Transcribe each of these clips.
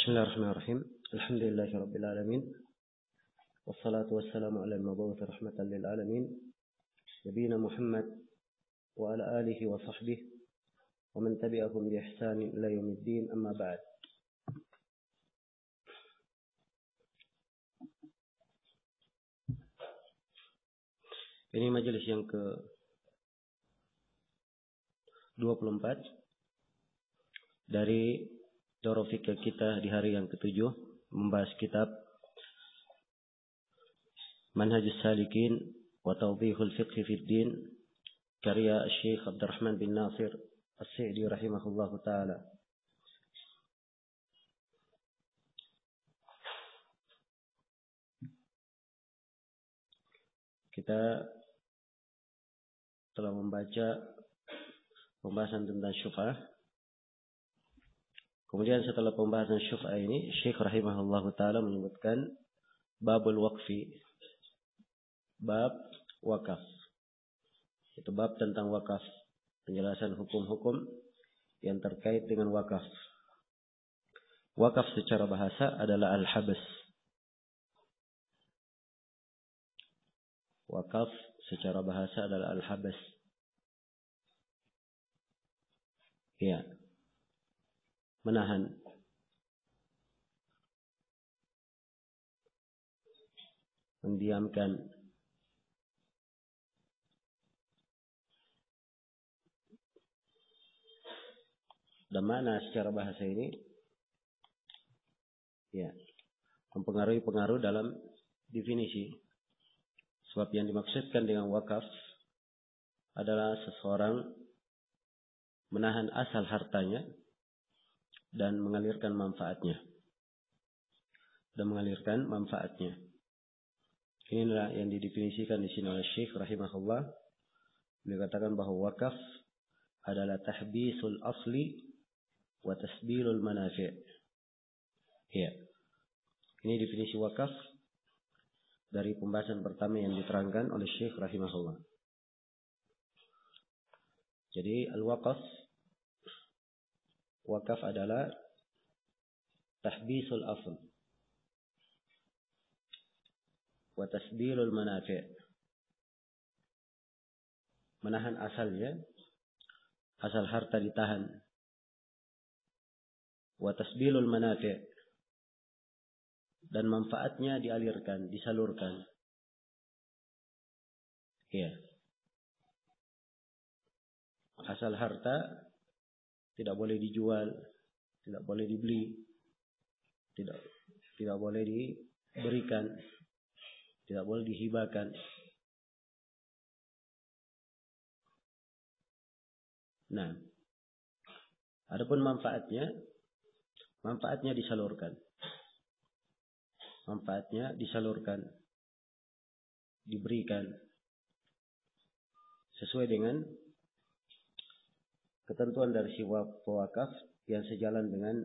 Bismillahirrahmanirrahim. Alhamdulillahirabbil alamin. Wassalatu wassalamu ala al-mab'uts rahmatan lil alamin. Nabiyina Muhammad wa ala alihi wa sahbihi wa man tabi'ahum bi ihsan ila yaumiddin. Amma ba'd. Ini majelis yang ke-24 dari Daurah Fikih kita di hari yang ke-7, membahas kitab Manhajus Salikin wa Tawdihul Fiqh fid Din karya Syekh Abdurrahman bin Nasir As-Sa'di rahimahullahu taala. Kita telah membaca pembahasan tentang syuf'ah. Kemudian setelah pembahasan syuf'ah ini, Syekh rahimahullahu taala menyebutkan babul waqfi, bab wakaf. Itu bab tentang wakaf, penjelasan hukum-hukum yang terkait dengan wakaf. Wakaf secara bahasa adalah al-habs. Wakaf secara bahasa adalah al-habs. Ya. Menahan. Mendiamkan. Dan mana secara bahasa ini ya mempengaruhi pengaruh dalam definisi. Sebab yang dimaksudkan dengan wakaf adalah seseorang menahan asal hartanya dan mengalirkan manfaatnya. Inilah yang didefinisikan di sini oleh Syekh rahimahullah. Beliau katakan bahwa wakaf adalah tahbisul asli wa tasbilul manafi'. Ya. Ini definisi wakaf dari pembahasan pertama yang diterangkan oleh Syekh rahimahullah. Jadi wakaf adalah tahbisul asl wa tasbilul manafi'. Menahan asalnya, asal harta ditahan. Wa tasbilul manafi', dan manfaatnya dialirkan, disalurkan. Ya. Asal harta tidak boleh dijual, tidak boleh dibeli, tidak boleh diberikan, tidak boleh dihibahkan. Nah, adapun manfaatnya disalurkan. Diberikan sesuai dengan ketentuan dari si wakaf yang sejalan dengan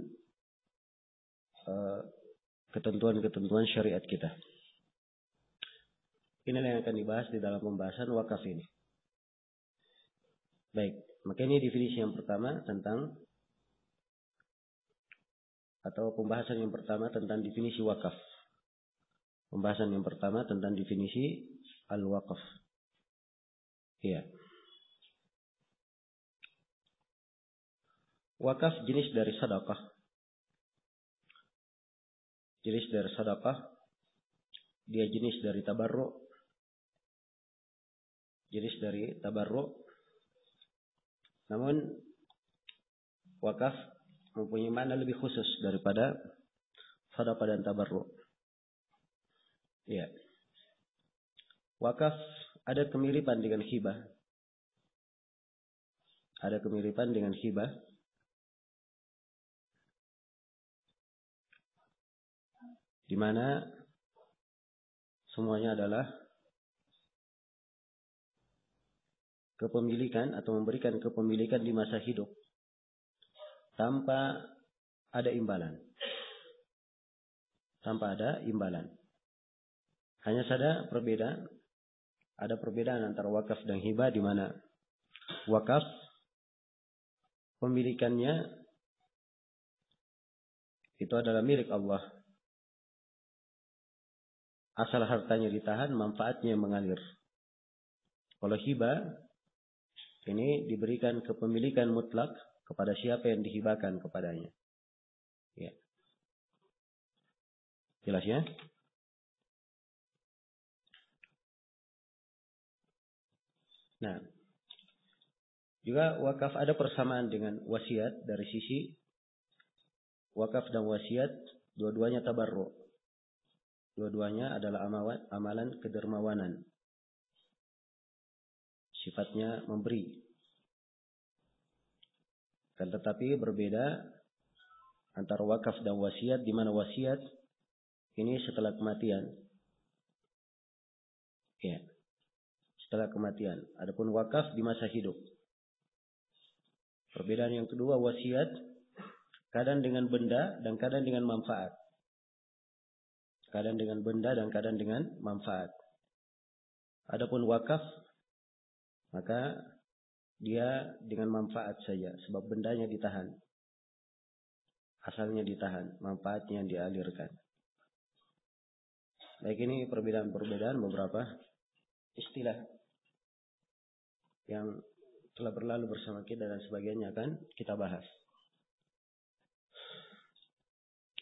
ketentuan syariat kita. Inilah yang akan dibahas di dalam pembahasan wakaf ini. Baik, maka ini definisi yang pertama pembahasan yang pertama tentang definisi wakaf. Pembahasan yang pertama tentang definisi al-wakaf. Iya. Wakaf jenis dari sedekah. Dia jenis dari tabarruk. Namun wakaf mempunyai makna lebih khusus daripada sedekah dan tabarruk. Ya. Wakaf ada kemiripan dengan hibah. Di mana semuanya adalah kepemilikan atau memberikan kepemilikan di masa hidup tanpa ada imbalan. Hanya saja ada perbedaan antara wakaf dan hibah, di mana wakaf pemilikannya itu adalah milik Allah. Asal hartanya ditahan, manfaatnya mengalir. Kalau hibah, ini diberikan kepemilikan mutlak kepada siapa yang dihibahkan kepadanya. Ya. Jelas ya? Nah, juga wakaf ada persamaan dengan wasiat dari sisi wakaf dan wasiat, dua-duanya tabarru. Dua-duanya adalah amalan kedermawanan. Sifatnya memberi. Kan tetapi berbeda antara wakaf dan wasiat, di mana wasiat ini setelah kematian. Ya. Setelah kematian. Adapun wakaf di masa hidup. Perbedaan yang kedua, wasiat kadang dengan benda dan kadang dengan manfaat. Kadang dengan benda dan kadang dengan manfaat. Adapun wakaf, maka dia dengan manfaat saja, sebab bendanya ditahan. Asalnya ditahan, manfaatnya dialirkan. Baik, ini perbedaan-perbedaan beberapa istilah yang telah berlalu bersama kita dan sebagiannya akan kita bahas.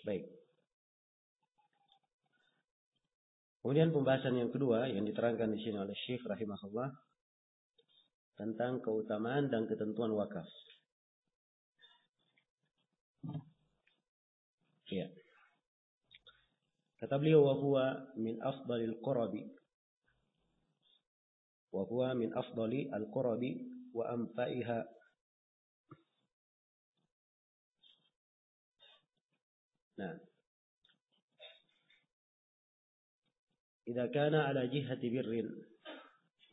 Baik. Kemudian pembahasan yang kedua yang diterangkan di sini oleh Syekh rahimahullah tentang keutamaan dan ketentuan wakaf. Ya. Kata beliau, wa huwa min afdalil qurabi. Wa huwa min afdali al-qurabi wa anfa'iha. Nah. Idza kana ala jihati birrin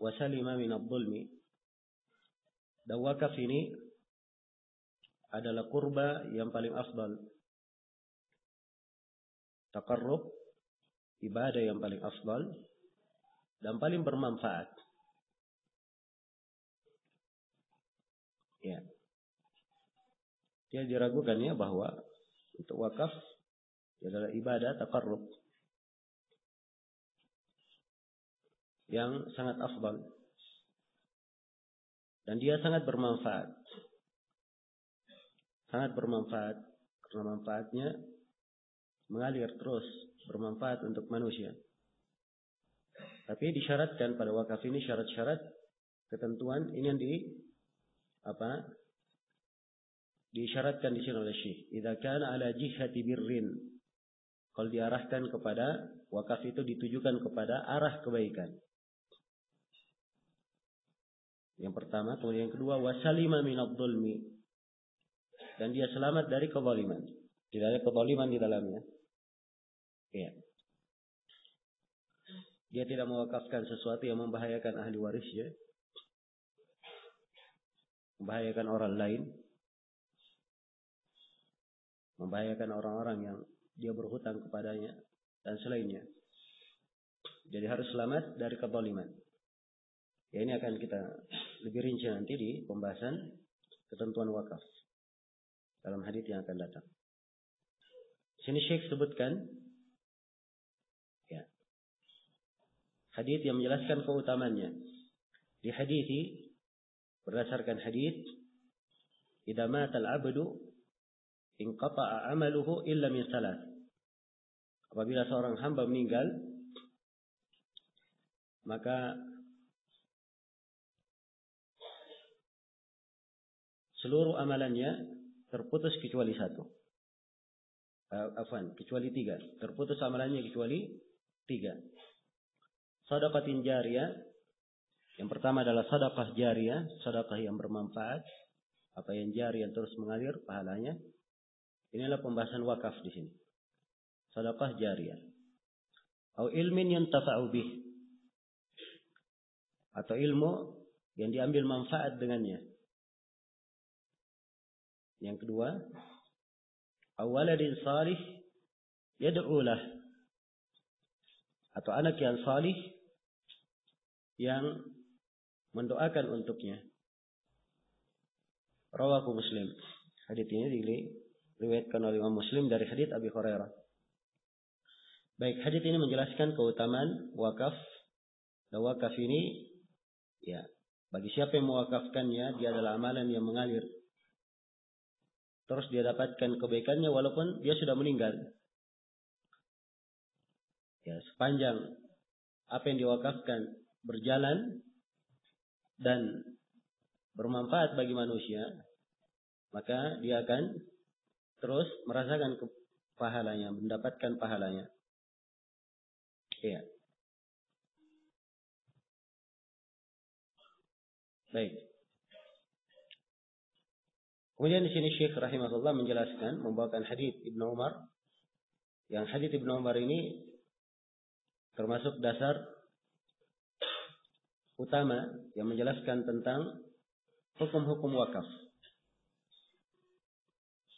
wa salima min adh-dhulmi. Dan wakaf ini adalah kurba yang paling afdal. Taqarrub, ibadah yang paling afdal dan paling bermanfaat. Ya. Dia diragukan ya bahwa untuk wakaf adalah ibadah taqarrub yang sangat afdal. Dan dia sangat bermanfaat. Sangat bermanfaat. Karena manfaatnya mengalir terus. Bermanfaat untuk manusia. Tapi disyaratkan pada wakaf ini syarat-syarat ketentuan ini yang disyaratkan di sini oleh Syekh. Idza kana ala jihati birrin. Kalau diarahkan kepada wakaf itu ditujukan kepada arah kebaikan. Yang pertama, kemudian yang kedua, wasalima minadh-dhulmi. Dan dia selamat dari kezaliman. Tidak ada kezaliman di dalamnya. Ya. Dia tidak mewakafkan sesuatu yang membahayakan ahli warisnya. Membahayakan orang lain. Membahayakan orang-orang yang dia berhutang kepadanya dan selainnya. Jadi harus selamat dari kezaliman. Ya, ini akan kita lebih rinci nanti di pembahasan ketentuan wakaf dalam hadits yang akan datang. Sini Syekh sebutkan ya, hadits yang menjelaskan keutamaannya. Di hadits berdasarkan hadits, idza mata al-'abdu inqata'a 'amaluhu illa min salat. Apabila seorang hamba meninggal, maka seluruh amalannya terputus kecuali satu. Kecuali tiga. Terputus amalannya kecuali tiga. Shadaqatin jariyah. Yang pertama adalah sedekah jariyah, sedekah yang bermanfaat. Apa yang jariyah yang terus mengalir pahalanya. Inilah pembahasan wakaf di sini. Sedekah jariyah. Atau ilmin yuntafa'u bih. Atau ilmu yang diambil manfaat dengannya. Yang kedua, awaladin salih yad'u lah. Atau anak yang salih yang mendoakan untuknya. Rawahu Muslim. Hadits ini Riwayatkan oleh Imam Muslim dari hadits Abi Hurairah. Baik, hadits ini menjelaskan keutamaan wakaf. Dan wakaf ini, ya, bagi siapa yang mewakafkannya, dia adalah amalan yang mengalir. Terus dia dapatkan kebaikannya walaupun dia sudah meninggal. Ya, sepanjang apa yang diwakafkan berjalan dan bermanfaat bagi manusia, maka dia akan terus merasakan pahalanya, mendapatkan pahalanya. Iya. Baik. Kemudian di sini Syekh rahimahullah menjelaskan, membawakan hadis Ibnu Umar. Yang hadis Ibnu Umar ini termasuk dasar utama yang menjelaskan tentang hukum-hukum wakaf.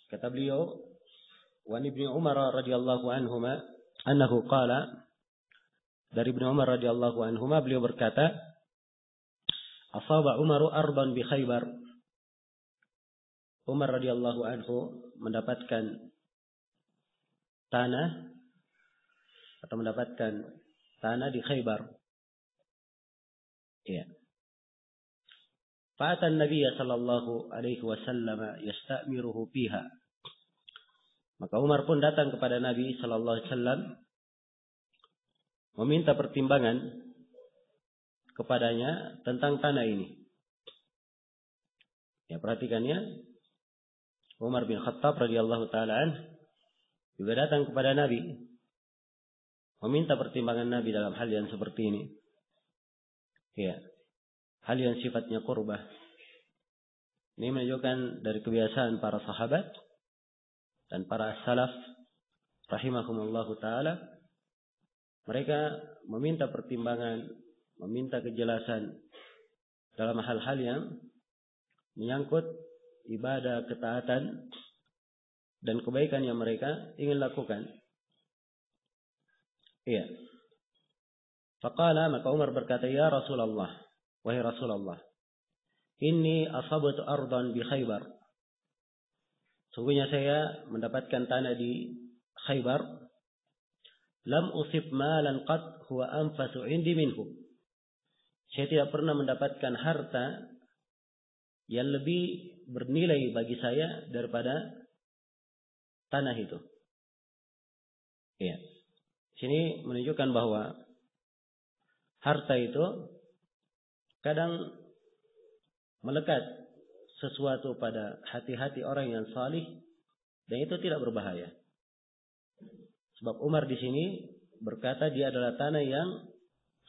Kata beliau, "Wa Ibnu Umar radhiyallahu anhuma annahu qala." Dari Ibnu Umar radhiyallahu anhuma beliau berkata, "Asaba Umaru ardan bi Khaybar." Umar radhiyallahu anhu mendapatkan tanah atau mendapatkan tanah di Khaybar. Ya. Fa'ata an-nabiy sallallahu alaihi wasallam yasta'miruhu fiha. Maka Umar pun datang kepada Nabi sallallahu alaihi wasallam meminta pertimbangan kepadanya tentang tanah ini. Ya, perhatikannya, Umar bin Khattab radhiyallahu taala juga datang kepada Nabi meminta pertimbangan Nabi dalam hal yang seperti ini. Ya, hal yang sifatnya qurbah. Ini menunjukkan dari kebiasaan para sahabat dan para salaf rahimahumullahu taala, mereka meminta pertimbangan, meminta kejelasan dalam hal-hal yang menyangkut ibadah, ketaatan dan kebaikan yang mereka ingin lakukan. Iya. Faqala, maka Umar berkata, "Ya Rasulullah, wahai Rasulullah, inni asabtu ardan bi Khaybar." Sungguhnya saya mendapatkan tanah di Khaybar. Lam usib malan qad huwa anfasu indi minhu. Saya tidak pernah mendapatkan harta yang lebih bernilai bagi saya daripada tanah itu. Ya. Sini menunjukkan bahwa harta itu kadang melekat sesuatu pada hati-hati orang yang salih dan itu tidak berbahaya. Sebab Umar di sini berkata dia adalah tanah yang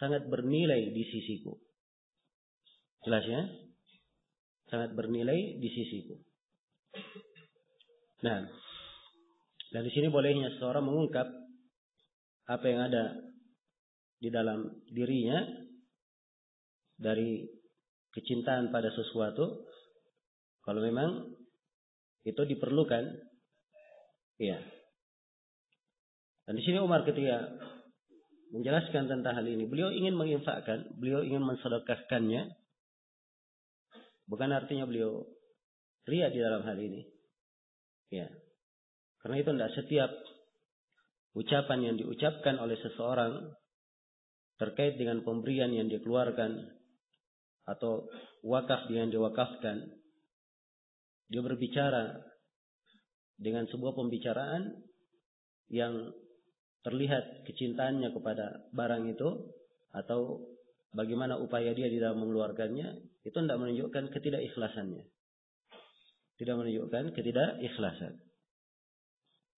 sangat bernilai di sisiku. Jelas ya? Sangat bernilai di sisiku. Nah, dan di sini bolehnya seseorang mengungkap apa yang ada di dalam dirinya dari kecintaan pada sesuatu, kalau memang itu diperlukan, ya. Dan di sini Umar ketika menjelaskan tentang hal ini, beliau ingin menginfakkan, beliau ingin mensedekahkannya, bukan artinya beliau ria di dalam hal ini, ya. Karena itu tidak setiap ucapan yang diucapkan oleh seseorang terkait dengan pemberian yang dikeluarkan atau wakaf yang diwakafkan, dia berbicara dengan sebuah pembicaraan yang terlihat kecintaannya kepada barang itu atau bagaimana upaya dia di dalam mengeluarkannya, itu tidak menunjukkan ketidakikhlasannya. Tidak menunjukkan ketidakikhlasan.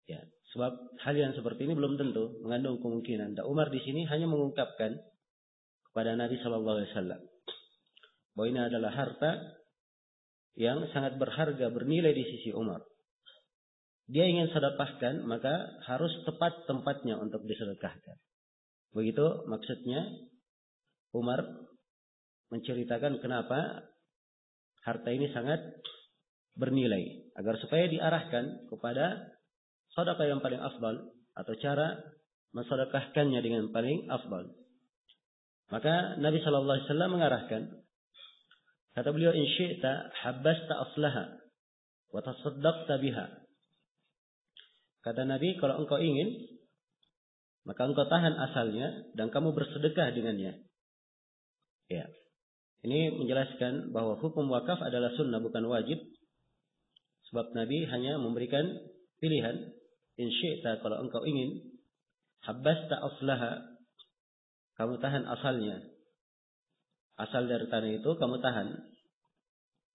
Ya, sebab hal yang seperti ini belum tentu mengandung kemungkinan. Dan Umar di sini hanya mengungkapkan kepada Nabi Shallallahu Alaihi Wasallam bahwa ini adalah harta yang sangat berharga, bernilai di sisi Umar. Dia ingin sedekahkan, maka harus tepat tempatnya untuk disedekahkan. Begitu maksudnya Umar menceritakan kenapa harta ini sangat bernilai, agar supaya diarahkan kepada sedekah yang paling afdal atau cara mensedekahkannya dengan paling afdal. Maka Nabi Shallallahu Alaihi Wasallam mengarahkan, kata beliau, "In syi'ta habbasta aslaha wa tasaddaqta biha." Kata Nabi, kalau engkau ingin, maka engkau tahan asalnya dan kamu bersedekah dengannya. Ya. Ini menjelaskan bahwa hukum wakaf adalah sunnah, bukan wajib. Sebab Nabi hanya memberikan pilihan. In syi'ta, kalau engkau ingin, habbasta aslaha, kamu tahan asalnya. Asal dari tanah itu kamu tahan.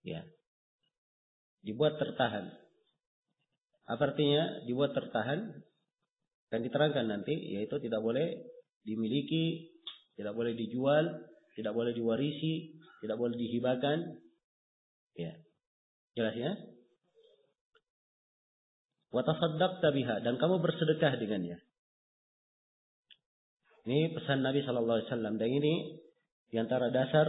Ya. Dibuat tertahan. Apa artinya dibuat tertahan? Akan diterangkan nanti, yaitu tidak boleh dimiliki, tidak boleh dijual, tidak boleh diwarisi, tidak boleh dihibahkan. Ya. Jelas ya? Wa tasaddaqta biha, dan kamu bersedekah dengannya. Ini pesan Nabi sallallahu alaihi wasallam, dan ini di antara dasar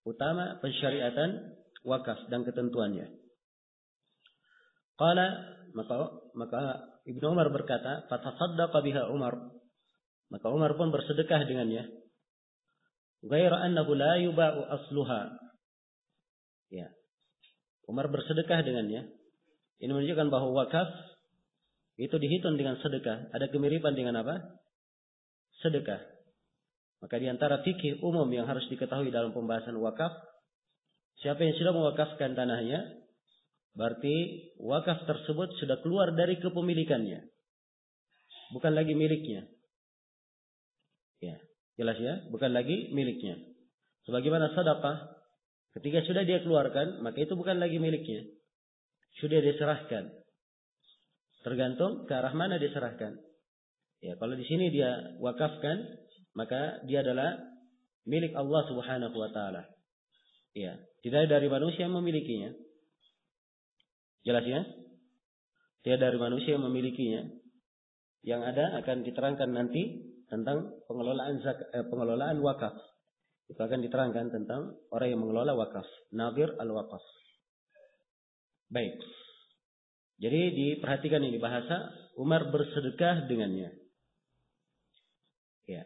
utama pensyariatan wakaf dan ketentuannya. Qala, maka Ibnu Umar berkata, "Fatasaddaqa biha Umar." Maka Umar pun bersedekah dengannya. Ghaira annahu la yuba'u asluha. Ya. Umar bersedekah dengannya. Ini menunjukkan bahwa wakaf itu dihitung dengan sedekah. Ada kemiripan dengan apa? Sedekah. Maka di antara fikih umum yang harus diketahui dalam pembahasan wakaf, siapa yang sudah mewakafkan tanahnya, berarti wakaf tersebut sudah keluar dari kepemilikannya. Bukan lagi miliknya. Ya, jelas ya? Bukan lagi miliknya. Sebagaimana sedekah, ketika sudah dia keluarkan, maka itu bukan lagi miliknya. Sudah diserahkan. Tergantung ke arah mana diserahkan. Ya, kalau di sini dia wakafkan, maka dia adalah milik Allah Subhanahu wa taala. Ya, tidak dari manusia yang memilikinya. Jelas ya? Tidak dari manusia yang memilikinya. Yang ada akan diterangkan nanti tentang pengelolaan wakaf. Itu akan diterangkan tentang orang yang mengelola wakaf, nadir al-wakaf. Baik. Jadi diperhatikan ini bahasa Umar bersedekah dengannya. Ya.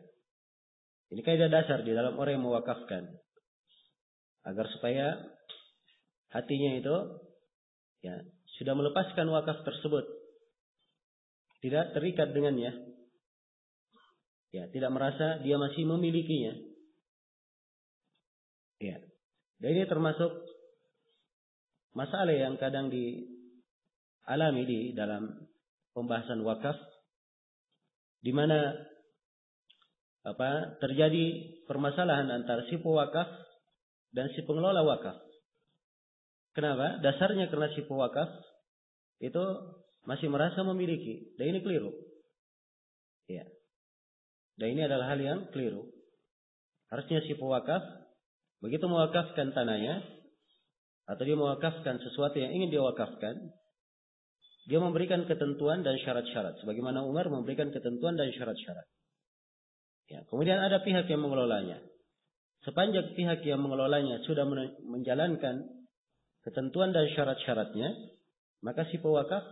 Ini kaidah dasar di dalam orang yang mewakafkan. Agar supaya hatinya itu ya sudah melepaskan wakaf tersebut. Tidak terikat dengannya. Ya, tidak merasa dia masih memilikinya. Ya. Dan ini termasuk masalah yang kadang dialami di dalam pembahasan wakaf, di mana terjadi permasalahan antara si pewakaf dan si pengelola wakaf. Kenapa? Dasarnya karena si pewakaf itu masih merasa memiliki, dan ini keliru. Ya. Dan ini adalah hal yang keliru. Harusnya si pewakaf begitu mewakafkan tanahnya, atau dia mewakafkan sesuatu yang ingin dia wakafkan, dia memberikan ketentuan dan syarat-syarat. Sebagaimana Umar memberikan ketentuan dan syarat-syarat. Ya, kemudian ada pihak yang mengelolanya. Sepanjang pihak yang mengelolanya sudah menjalankan ketentuan dan syarat-syaratnya, maka si pewakaf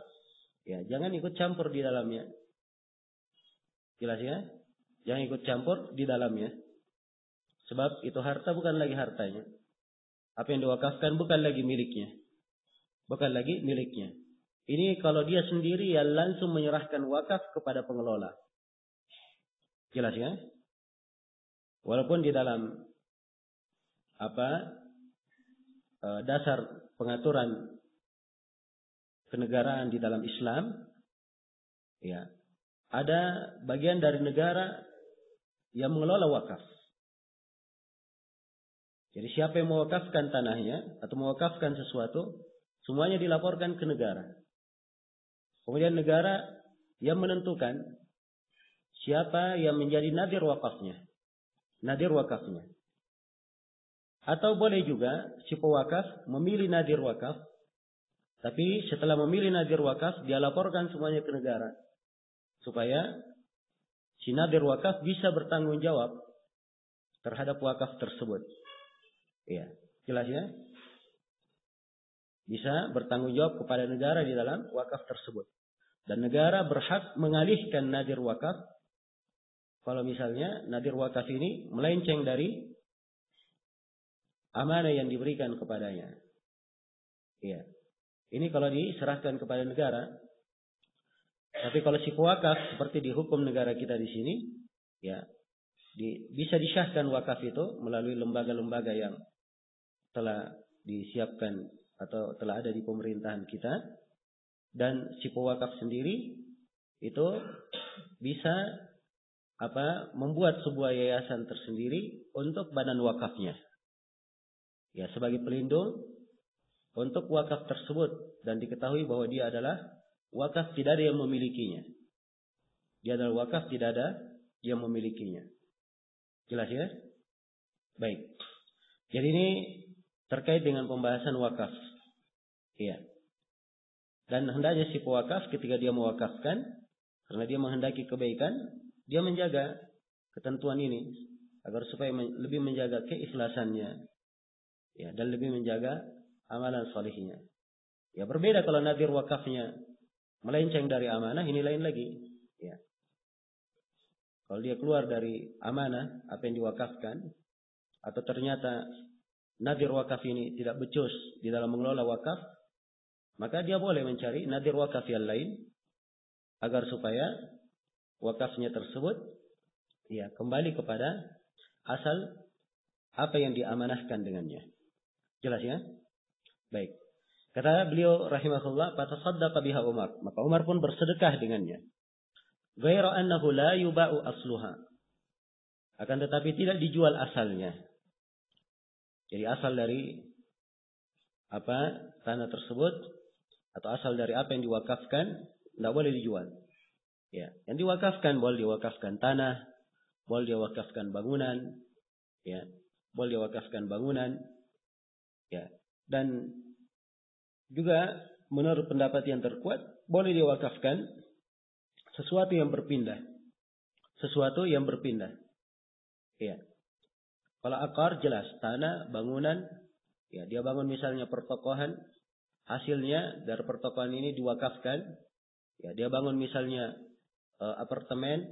ya jangan ikut campur di dalamnya. Jelas ya? Jangan ikut campur di dalamnya. Sebab itu harta bukan lagi hartanya. Apa yang diwakafkan bukan lagi miliknya. Bukan lagi miliknya. Ini kalau dia sendiri yang langsung menyerahkan wakaf kepada pengelola. Jelas ya? Walaupun di dalam dasar pengaturan kenegaraan di dalam Islam, ya, ada bagian dari negara yang mengelola wakaf. Jadi siapa yang mewakafkan tanahnya atau mewakafkan sesuatu, semuanya dilaporkan ke negara. Kemudian negara yang menentukan siapa yang menjadi nadir wakafnya. Nadir wakafnya. Atau boleh juga si pewakaf memilih nadir wakaf, tapi setelah memilih nadir wakaf, dia laporkan semuanya ke negara. Supaya si nadir wakaf bisa bertanggung jawab terhadap wakaf tersebut. Ya, jelas ya? Bisa bertanggung jawab kepada negara di dalam wakaf tersebut. Dan negara berhak mengalihkan nadir wakaf kalau misalnya nadir wakaf ini melenceng dari amanah yang diberikan kepadanya. Ya. Ini kalau diserahkan kepada negara, Tapi kalau si pewakaf seperti di hukum negara kita di sini, ya bisa disyahkan wakaf itu melalui lembaga-lembaga yang telah disiapkan atau telah ada di pemerintahan kita, dan si pewakaf sendiri itu bisa membuat sebuah yayasan tersendiri untuk badan wakafnya, ya sebagai pelindung untuk wakaf tersebut, dan diketahui bahwa dia adalah wakaf, tidak ada yang memilikinya. Dia adalah wakaf, tidak ada yang memilikinya. Jelas ya? Baik. Jadi ini terkait dengan pembahasan wakaf. Iya. Dan hendaknya si pewakaf ketika dia mewakafkan, karena dia menghendaki kebaikan, dia menjaga ketentuan ini agar supaya lebih menjaga keikhlasannya, ya, dan lebih menjaga amalan salihnya. Ya, berbeda kalau nadir wakafnya melenceng dari amanah, ini lain lagi. Ya. Kalau dia keluar dari amanah apa yang diwakafkan, atau ternyata nadir wakaf ini tidak becus di dalam mengelola wakaf, maka dia boleh mencari nadir wakaf yang lain agar supaya wakafnya tersebut ya kembali kepada asal apa yang diamanahkan dengannya. Jelas ya? Baik. Kata beliau rahimahullah, fatasaddaqa biha Umar. Maka Umar pun bersedekah dengannya. Ghaira annahu la yuba'u asluha. Akan tetapi tidak dijual asalnya. Jadi asal dari tanah tersebut atau asal dari apa yang diwakafkan tidak boleh dijual. Ya, yang diwakafkan boleh diwakafkan tanah, boleh diwakafkan bangunan, ya, boleh diwakafkan bangunan, ya, dan juga menurut pendapat yang terkuat boleh diwakafkan sesuatu yang berpindah. Sesuatu yang berpindah. Ya. Kalau akar jelas tanah, bangunan, ya dia bangun misalnya pertokohan, hasilnya dari pertokohan ini diwakafkan. Ya, dia bangun misalnya apartemen,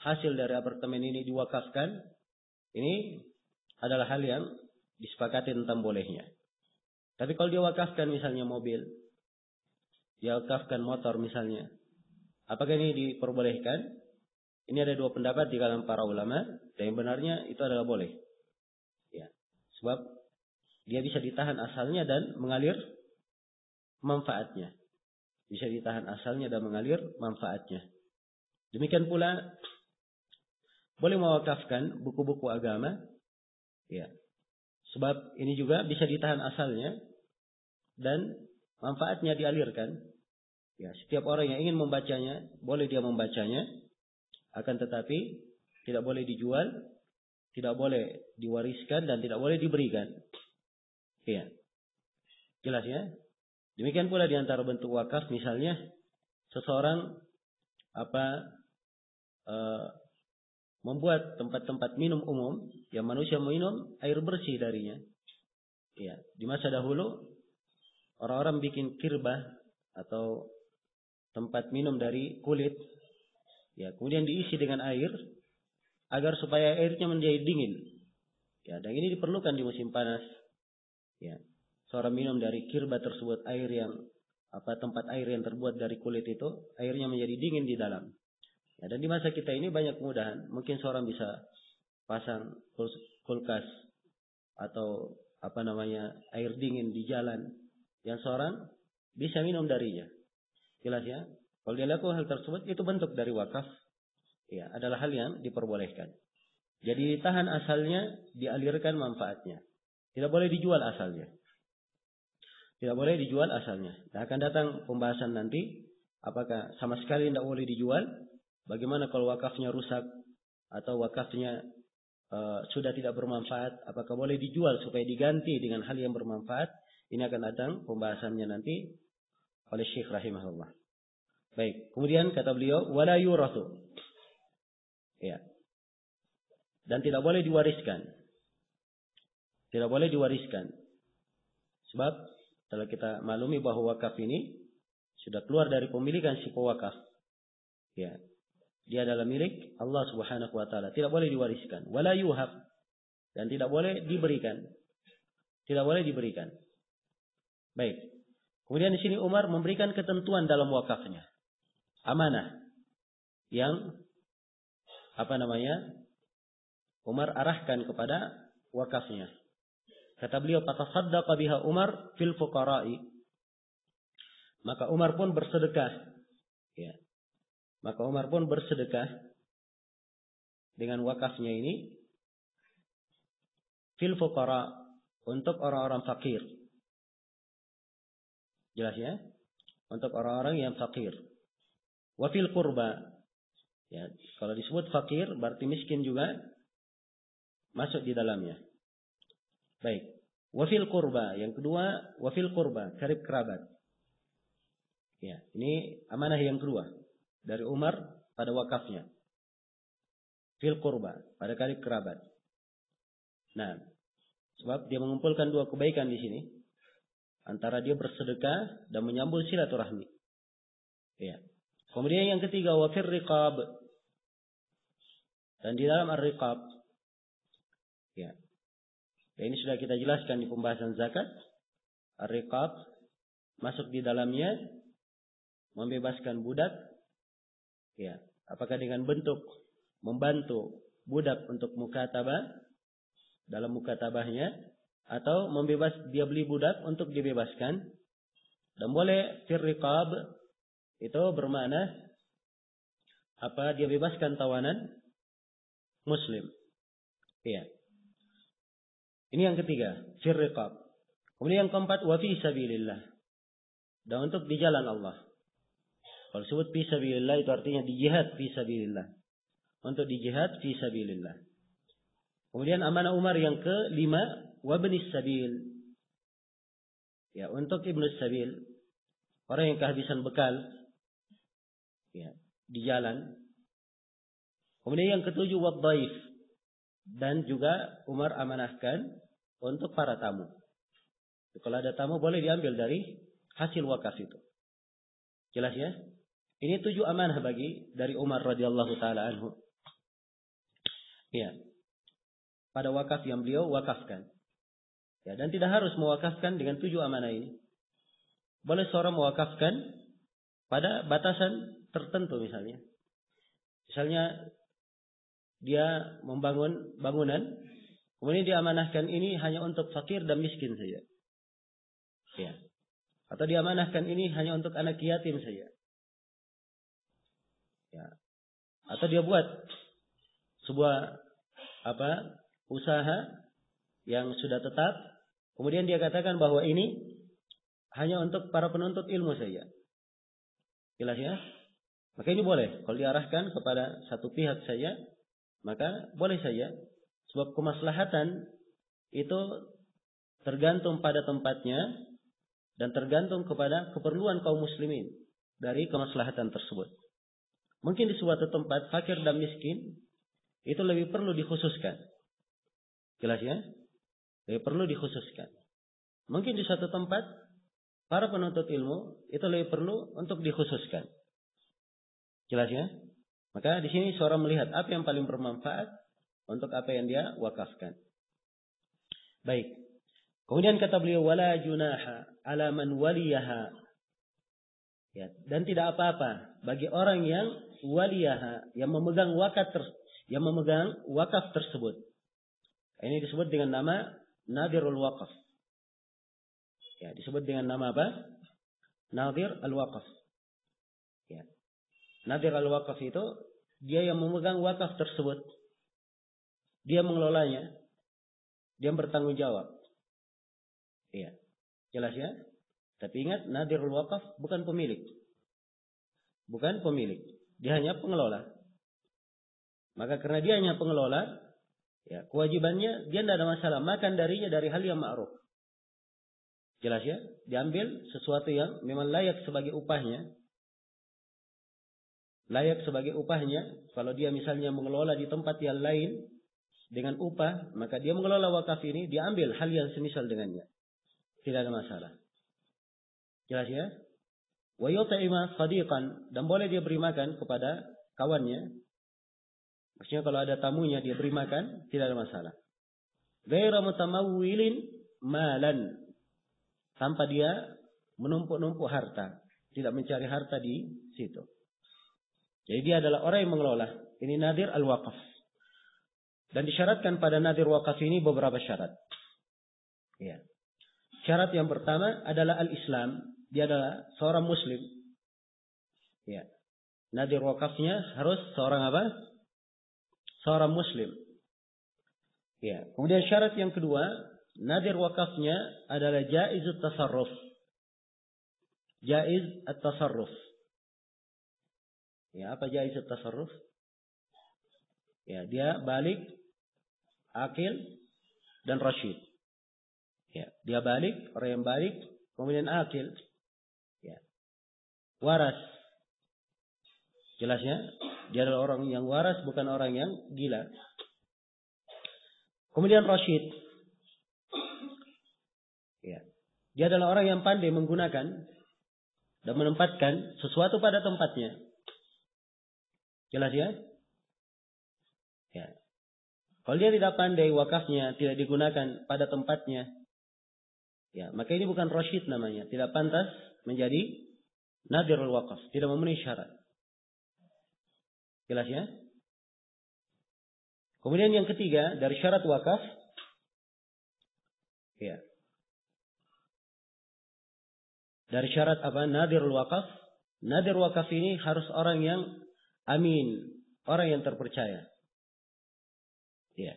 hasil dari apartemen ini diwakafkan. Ini adalah hal yang disepakati tentang bolehnya. Tapi kalau dia wakafkan misalnya mobil, dia wakafkan motor misalnya, apakah ini diperbolehkan? Ini ada dua pendapat di kalangan para ulama, dan yang benarnya itu adalah boleh. Ya, sebab dia bisa ditahan asalnya dan mengalir manfaatnya. Bisa ditahan asalnya dan mengalir manfaatnya. Demikian pula boleh mewakafkan buku-buku agama, ya, sebab ini juga bisa ditahan asalnya dan manfaatnya dialirkan. Ya, setiap orang yang ingin membacanya, boleh dia membacanya. Akan tetapi tidak boleh dijual, tidak boleh diwariskan, dan tidak boleh diberikan. Ya. Jelas ya? Demikian pula di antara bentuk wakaf, misalnya seseorang membuat tempat-tempat minum umum yang manusia minum air bersih darinya. Ya, di masa dahulu orang-orang bikin kirbah atau tempat minum dari kulit, ya, kemudian diisi dengan air agar supaya airnya menjadi dingin. Ya, dan ini diperlukan di musim panas. Ya, seorang minum dari kirbah tersebut air yang tempat air yang terbuat dari kulit itu, airnya menjadi dingin di dalam. Ya, dan di masa kita ini banyak kemudahan. Mungkin seorang bisa pasang kulkas atau air dingin di jalan yang seorang bisa minum darinya. Jelas ya? Kalau dia lakukan hal tersebut, itu bentuk dari wakaf. Ya, adalah hal yang diperbolehkan. Jadi tahan asalnya, dialirkan manfaatnya. Tidak boleh dijual asalnya. Tidak boleh dijual asalnya. Dan akan datang pembahasan nanti, apakah sama sekali tidak boleh dijual? Bagaimana kalau wakafnya rusak atau wakafnya sudah tidak bermanfaat? Apakah boleh dijual supaya diganti dengan hal yang bermanfaat? Ini akan datang pembahasannya nanti oleh Syekh rahimahullah. Baik, kemudian kata beliau, wala yurathu. Ya. Dan tidak boleh diwariskan. Tidak boleh diwariskan. Sebab setelah kita maklumi bahwa wakaf ini sudah keluar dari pemilikan si pewakaf. Ya. Dia adalah milik Allah Subhanahu wa taala, tidak boleh diwariskan. Wala yuhab. Dan tidak boleh diberikan. Tidak boleh diberikan. Baik. Kemudian di sini Umar memberikan ketentuan dalam wakafnya. amanah yang Umar arahkan kepada wakafnya. Kata beliau, "Fatasaddaqa biha Umar fil fuqara'i." Maka Umar pun bersedekah. Ya. Maka Umar pun bersedekah dengan wakafnya ini fil fuqara, untuk orang-orang fakir. Jelas ya? Untuk orang-orang yang fakir. Wa fil qurba. Ya, kalau disebut fakir berarti miskin juga masuk di dalamnya. Baik. Wa fil qurba, yang kedua, wa fil qurba, karib kerabat. Ya, ini amanah yang kedua dari Umar pada wakafnya. Fil qurba, pada karib kerabat. Nah, sebab dia mengumpulkan dua kebaikan di sini, antara dia bersedekah dan menyambung silaturahmi. Ya. Kemudian yang ketiga, wa fir riqab, dan di dalam ar-riqab. Ya. Dan ini sudah kita jelaskan di pembahasan zakat. Ar-riqab masuk di dalamnya membebaskan budak. Ya, apakah dengan bentuk membantu budak untuk mukatabah dalam mukatabahnya, atau dia beli budak untuk dibebaskan. Dan boleh fir riqab itu bermakna dia bebaskan tawanan muslim. Iya. Ini yang ketiga, fir riqab. Kemudian yang keempat, wa fi sabilillah. Dan untuk di jalan Allah. Kalau disebut fi sabilillah itu artinya di jihad fi sabilillah. Untuk di jihad fi sabilillah. Kemudian amanah Umar yang kelima, wa ibnis sabil. Ya, untuk ibnus sabil, orang yang kehabisan bekal, ya, di jalan. Kemudian yang ketujuh, wa dhaif. Dan juga Umar amanahkan untuk para tamu. Kalau ada tamu boleh diambil dari hasil wakaf itu. Jelas ya? Ini 7 amanah dari Umar radhiyallahu taala anhu. Ya. Pada wakaf yang beliau wakafkan. Ya, dan tidak harus mewakafkan dengan 7 amanah ini. Boleh seorang mewakafkan pada batasan tertentu misalnya. Misalnya dia membangun bangunan, kemudian dia amanahkan ini hanya untuk fakir dan miskin saja. Ya. Atau dia amanahkan ini hanya untuk anak yatim saja. Ya. Atau dia buat sebuah usaha yang sudah tetap, kemudian dia katakan bahwa ini hanya untuk para penuntut ilmu saja. Jelas ya? Maka ini boleh. Kalau diarahkan kepada satu pihak saja, maka boleh saja. Sebab kemaslahatan itu tergantung pada tempatnya dan tergantung kepada keperluan kaum muslimin dari kemaslahatan tersebut. Mungkin di suatu tempat fakir dan miskin itu lebih perlu dikhususkan. Jelas ya? Lebih perlu dikhususkan. Mungkin di suatu tempat para penuntut ilmu itu lebih perlu untuk dikhususkan. Jelas ya? Maka di sini seorang melihat apa yang paling bermanfaat untuk apa yang dia wakafkan. Baik. Kemudian kata beliau, wala junaha ala man waliyaha. Ya, dan tidak apa-apa bagi orang yang waliyaha, yang memegang wakaf tersebut. Ini disebut dengan nama nadirul waqaf. Ya, disebut dengan nama apa? Nadir al-waqaf. Ya. Nadir al-waqaf itu dia yang memegang wakaf tersebut. Dia mengelolanya. Dia bertanggung jawab. Iya. Jelas ya? Tapi ingat, nadirul waqaf bukan pemilik. Bukan pemilik. Dia hanya pengelola. Maka karena dia hanya pengelola, ya, kewajibannya dia tidak ada masalah makan darinya dari hal yang ma'ruf. Jelas ya? Diambil sesuatu yang memang layak sebagai upahnya. Layak sebagai upahnya. Kalau dia misalnya mengelola di tempat yang lain dengan upah, maka dia mengelola wakaf ini, dia ambil hal yang semisal dengannya. Tidak ada masalah. Jelas ya? Wa yut'ima sadiqan, dan boleh dia beri makan kepada kawannya. Maksudnya kalau ada tamunya dia beri makan, tidak ada masalah. Ghairu mutamawwilin malan, tanpa dia menumpuk-numpuk harta, tidak mencari harta di situ. Jadi dia adalah orang yang mengelola. Ini nadir al-waqaf. Dan disyaratkan pada nadir waqaf ini beberapa syarat. Ya. Syarat yang pertama adalah al-Islam. Dia adalah seorang muslim. Ya. Nadir waqafnya harus seorang apa? Seorang muslim. Ya. Kemudian syarat yang kedua, nadir waqafnya adalah jaizut tasarruf. Jaiz at-tasarruf. Ya, apa jaiz at-tasarruf? Ya, dia balik, akil, dan rasyid. Ya, dia balik, orang yang balik, kemudian akil. Ya. Waras. Jelasnya, dia adalah orang yang waras, bukan orang yang gila. Kemudian rasyid. Ya. Dia adalah orang yang pandai menggunakan dan menempatkan sesuatu pada tempatnya. Jelas ya? Ya. Kalau dia tidak pandai, wakafnya tidak digunakan pada tempatnya, ya, maka ini bukan rasyid namanya. Tidak pantas menjadi nadirul wakaf. Tidak memenuhi syarat. Jelas ya? Kemudian yang ketiga dari syarat wakaf, ya. Dari syarat apa? Nadirul wakaf. Nadir wakaf ini harus orang yang amin, orang yang terpercaya. Ya.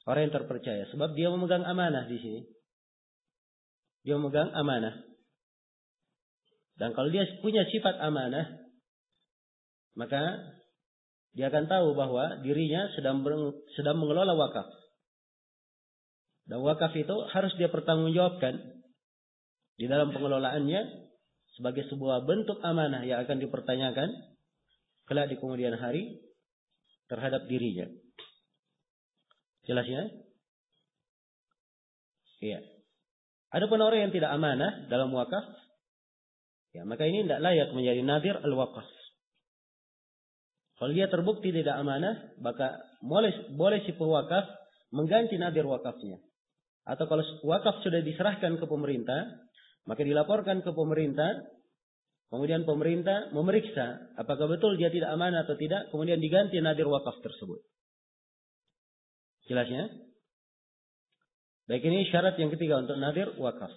Orang yang terpercaya, sebab dia memegang amanah di sini. Dia memegang amanah. Dan kalau dia punya sifat amanah, maka dia akan tahu bahwa dirinya sedang mengelola wakaf. Dan wakaf itu harus dia pertanggungjawabkan di dalam pengelolaannya sebagai sebuah bentuk amanah yang akan dipertanyakan kelak di kemudian hari terhadap dirinya. Jelas ya? Iya. Adapun orang yang tidak amanah dalam wakaf, ya, maka ini tidak layak menjadi nadir al-wakaf. Kalau dia terbukti tidak amanah, maka boleh si pewakaf mengganti nadir wakafnya. Atau kalau wakaf sudah diserahkan ke pemerintah, maka dilaporkan ke pemerintah, kemudian pemerintah memeriksa apakah betul dia tidak amanah atau tidak, kemudian diganti nadir wakaf tersebut. Jelasnya? Baik, ini syarat yang ketiga untuk nadir wakaf.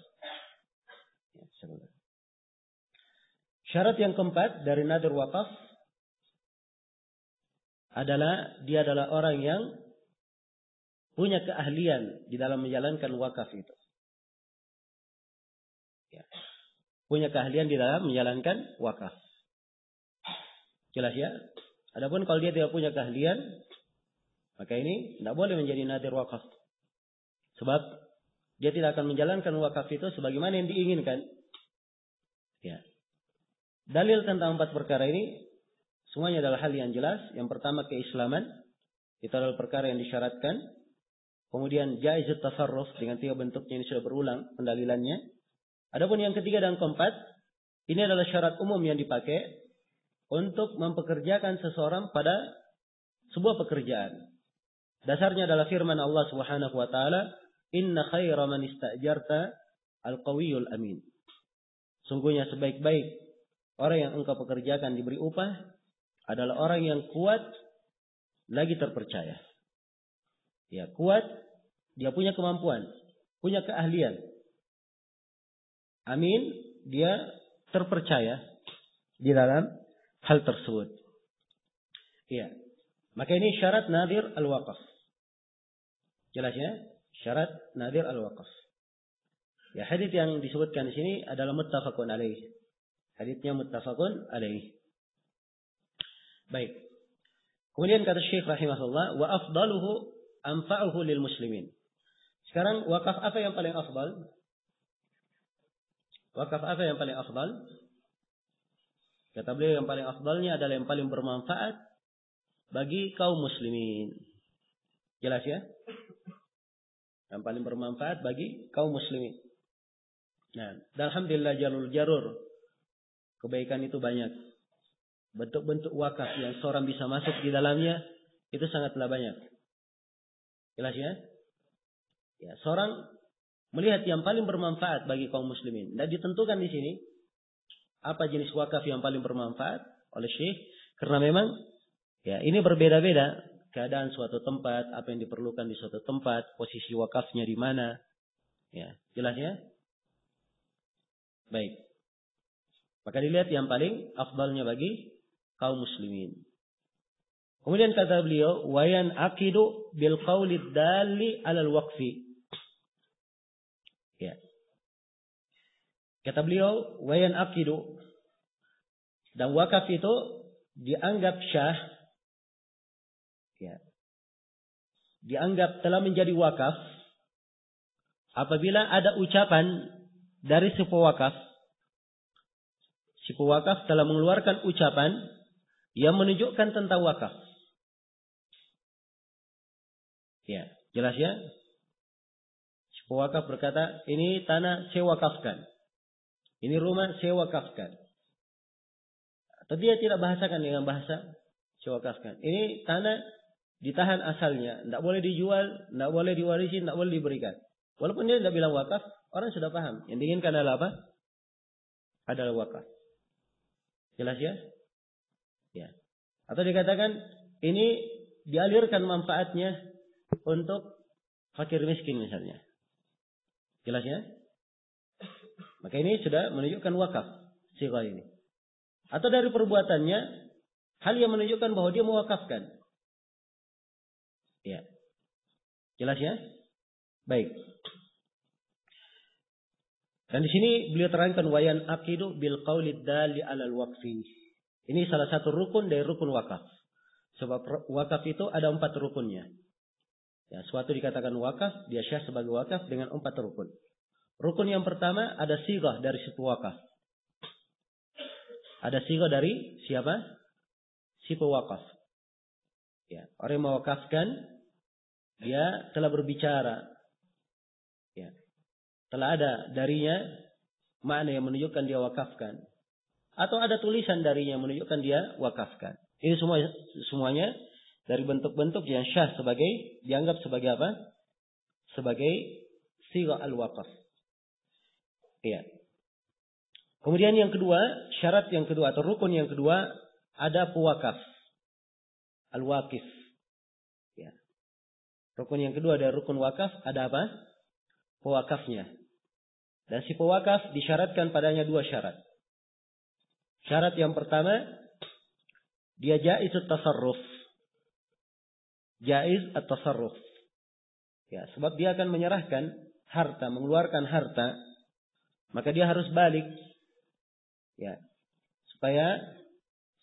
Syarat yang keempat dari nadir wakaf adalah dia adalah orang yang punya keahlian di dalam menjalankan wakaf itu. Ya. Punya keahlian di dalam menjalankan wakaf. Jelas ya? Adapun kalau dia tidak punya keahlian, maka ini tidak boleh menjadi nadir wakaf. Sebab dia tidak akan menjalankan wakaf itu sebagaimana yang diinginkan. Ya. Dalil tentang 4 perkara ini semuanya adalah hal yang jelas. Yang pertama, keislaman. Itu adalah perkara yang disyaratkan. Kemudian jaizut tasarruf dengan 3 bentuknya ini sudah berulang pendalilannya. Adapun yang ketiga dan keempat, ini adalah syarat umum yang dipakai untuk mempekerjakan seseorang pada sebuah pekerjaan. Dasarnya adalah firman Allah Subhanahu wa taala, "Inna khaira man ista'jarta al-qawiyul amin." Sungguhnya sebaik-baik orang yang engkau pekerjakan diberi upah adalah orang yang kuat lagi terpercaya. Ya, kuat, dia punya kemampuan, punya keahlian. Amin, dia terpercaya di dalam hal tersebut. Iya. Maka ini syarat nadir al-waqaf. Jelas ya? Syarat nadir al-waqaf. Ya, hadits yang disebutkan di sini adalah muttafaqun alaih. Haditsnya muttafaqun alaih. Baik. Kemudian kata Syekh rahimahullah, wa afdaluhu anfa'uhu lil muslimin. Sekarang wakaf apa yang paling afdal? Wakaf apa yang paling afdal? Kata beliau yang paling afdalnya adalah yang paling bermanfaat bagi kaum muslimin. Jelas ya? Yang paling bermanfaat bagi kaum muslimin. Nah, dan alhamdulillah jalur kebaikan itu banyak. Bentuk-bentuk wakaf yang seorang bisa masuk di dalamnya itu sangatlah banyak. Jelas ya? Ya, seorang melihat yang paling bermanfaat bagi kaum muslimin. Dan ditentukan di sini apa jenis wakaf yang paling bermanfaat oleh Syekh. Karena memang ya ini berbeda-beda keadaan suatu tempat, apa yang diperlukan di suatu tempat, posisi wakafnya di mana. Ya, jelas ya? Baik. Maka dilihat yang paling afdalnya bagi kaum muslimin. Kemudian kata beliau, wayan akidu bil qaulid dalli 'alal waqfi. Ya. Kata beliau, wayan akidu, dan wakaf itu dianggap syah, ya, dianggap telah menjadi wakaf apabila ada ucapan dari si pewakaf. Si pewakaf telah mengeluarkan ucapan yang menunjukkan tentang wakaf. Ya, jelas ya? Si pewakaf berkata, ini tanah saya wakafkan. Ini rumah saya wakafkan. Atau dia tidak bahasakan dengan bahasa saya wakafkan. Ini tanah ditahan asalnya. Tidak boleh dijual, tidak boleh diwarisi, tidak boleh diberikan. Walaupun dia tidak bilang wakaf, orang sudah paham. Yang diinginkan adalah apa? Adalah wakaf. Jelas ya? Ya. Atau dikatakan, ini dialirkan manfaatnya untuk fakir miskin misalnya. Jelas ya? Maka ini sudah menunjukkan wakaf sighah ini. Atau dari perbuatannya hal yang menunjukkan bahwa dia mewakafkan. Ya. Jelas ya? Baik. Dan di sini beliau terangkan wayan aqidu bil qaulid dalli 'alal waqfi. Ini salah satu rukun dari rukun wakaf. Sebab wakaf itu ada 4 rukunnya. Ya, suatu dikatakan wakaf, dia syah sebagai wakaf dengan 4 rukun. Rukun yang pertama ada sighah dari si pewakaf. Ada sighah dari siapa? Si pewakaf. Ya, orang yang mewakafkan dia telah berbicara. Ya. Telah ada darinya makna yang menunjukkan dia wakafkan. Atau ada tulisan darinya yang menunjukkan dia wakafkan. Ini semuanya dari bentuk-bentuk yang syah sebagai dianggap sebagai apa? Sebagai sighah al-waqaf. Iya. Kemudian yang kedua, syarat yang kedua atau rukun yang kedua ada pewakaf. Al-waqif. Ya. Rukun yang kedua dari rukun wakaf ada apa? Pewakafnya. Dan si pewakaf disyaratkan padanya 2 syarat. Syarat yang pertama, dia jaiz at-tasarruf. Jaiz at-tasarruf. Ya, sebab dia akan menyerahkan harta, mengeluarkan harta, maka dia harus balik. Ya. Supaya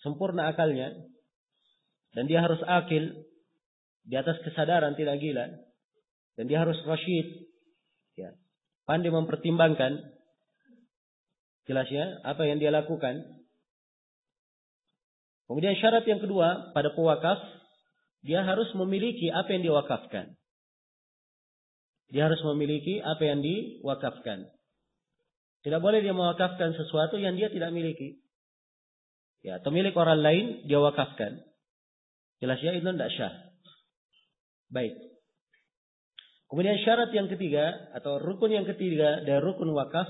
sempurna akalnya dan dia harus akil di atas kesadaran, tidak gila, dan dia harus rasyid. Ya. Pandai mempertimbangkan. Jelas ya, apa yang dia lakukan. Kemudian syarat yang kedua pada pewakaf, dia harus memiliki apa yang diwakafkan. Dia harus memiliki apa yang diwakafkan. Tidak boleh dia mewakafkan sesuatu yang dia tidak miliki. Ya, atau milik orang lain dia wakafkan. Jelas ya, itu tidak syah. Baik. Kemudian syarat yang ketiga atau rukun yang ketiga dari rukun wakaf.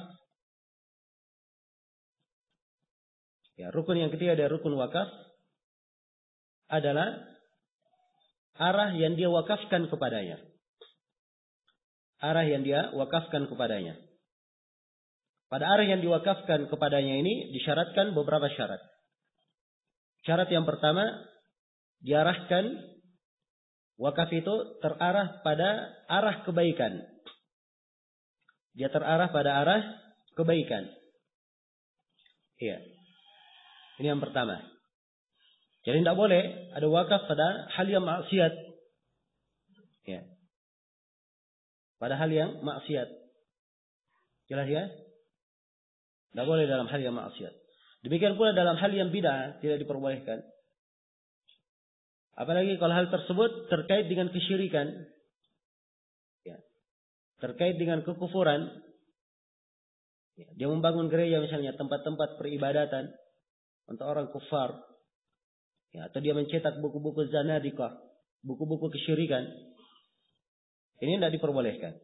Ya, rukun yang ketiga dari rukun wakaf adalah arah yang dia wakafkan kepadanya. Arah yang dia wakafkan kepadanya. Pada arah yang diwakafkan kepadanya ini disyaratkan beberapa syarat. Syarat yang pertama, diarahkan wakaf itu terarah pada arah kebaikan. Dia terarah pada arah kebaikan. Iya. Ini yang pertama. Jadi tidak boleh ada wakaf pada hal yang maksiat. Ya. Pada hal yang maksiat. Jelas ya? Tidak boleh dalam hal yang maksiat. Demikian pula dalam hal yang bid'ah tidak diperbolehkan. Apalagi kalau hal tersebut terkait dengan kesyirikan. Ya. Terkait dengan kekufuran. Ya. Dia membangun gereja misalnya, tempat-tempat peribadatan untuk orang kufar. Ya. Atau dia mencetak buku-buku zanadikah, buku-buku kesyirikan. Ini tidak diperbolehkan.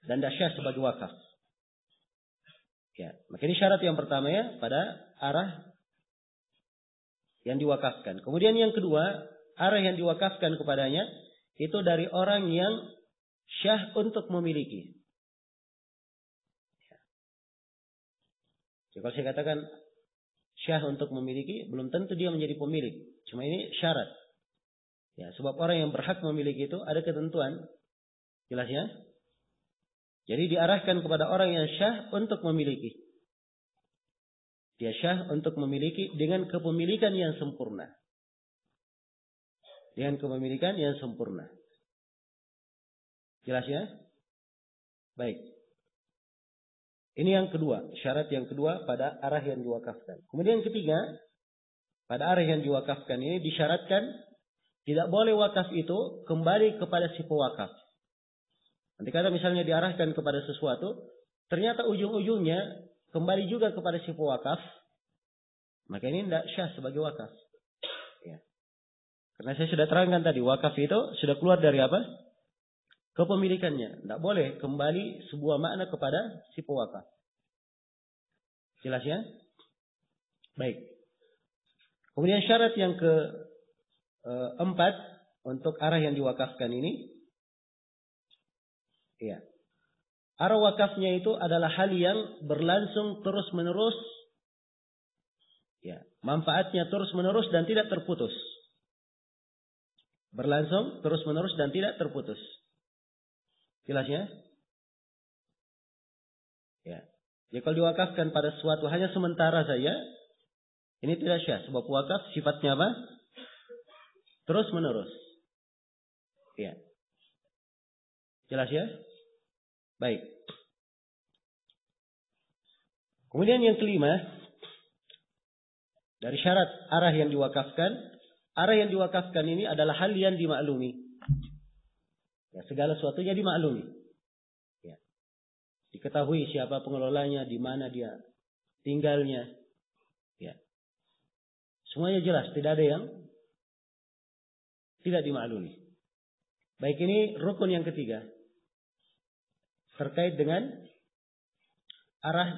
Dan tidak syah sebagai wakaf. Ya, maka ini syarat yang pertama ya pada arah yang diwakafkan. Kemudian yang kedua, arah yang diwakafkan kepadanya itu dari orang yang syah untuk memiliki. Jadi kalau saya katakan syah untuk memiliki, belum tentu dia menjadi pemilik. Cuma ini syarat. Ya, sebab orang yang berhak memiliki itu ada ketentuan. Jelas ya? Jadi diarahkan kepada orang yang syah untuk memiliki. Dia syah untuk memiliki dengan kepemilikan yang sempurna. Dengan kepemilikan yang sempurna. Jelas ya? Baik. Ini yang kedua. Syarat yang kedua pada arah yang diwakafkan. Kemudian yang ketiga. Pada arah yang diwakafkan ini disyaratkan. Tidak boleh wakaf itu kembali kepada si pewakaf. Nanti kata misalnya diarahkan kepada sesuatu. Ternyata ujung-ujungnya kembali juga kepada si pewakaf. Maka ini tidak syah sebagai wakaf. Ya. Karena saya sudah terangkan tadi. Wakaf itu sudah keluar dari apa? Kepemilikannya. Tidak boleh kembali sebuah makna kepada si pewakaf. Jelas ya? Baik. Kemudian syarat yang keempat untuk arah yang diwakafkan ini. Ya. Arah wakafnya itu adalah hal yang berlangsung terus menerus. Ya. Manfaatnya terus menerus dan tidak terputus. Berlangsung terus menerus dan tidak terputus. Jelas ya? Ya. Jadi kalau diwakafkan pada sesuatu hanya sementara saja, ini tidak syah. Sebab wakaf sifatnya apa? Terus menerus. Ya. Jelas ya? Baik. Kemudian yang kelima, dari syarat arah yang diwakafkan, arah yang diwakafkan ini adalah hal yang dimaklumi. Ya, segala sesuatunya dimaklumi. Ya. Diketahui siapa pengelolanya, di mana dia tinggalnya. Ya. Semuanya jelas, tidak ada yang tidak dimaklumi. Baik, ini rukun yang ketiga. Terkait dengan arah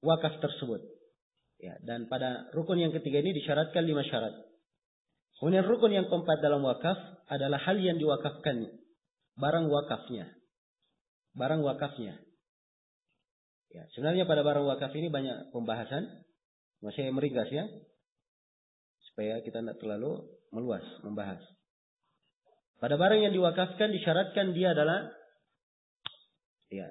wakaf tersebut. Ya, dan pada rukun yang ketiga ini disyaratkan 5 syarat. Kemudian rukun yang keempat dalam wakaf adalah hal yang diwakafkan. Barang wakafnya. Barang wakafnya. Ya, sebenarnya pada barang wakaf ini banyak pembahasan. Saya meringkas ya. Supaya kita tidak terlalu meluas membahas. Pada barang yang diwakafkan disyaratkan dia adalah ya,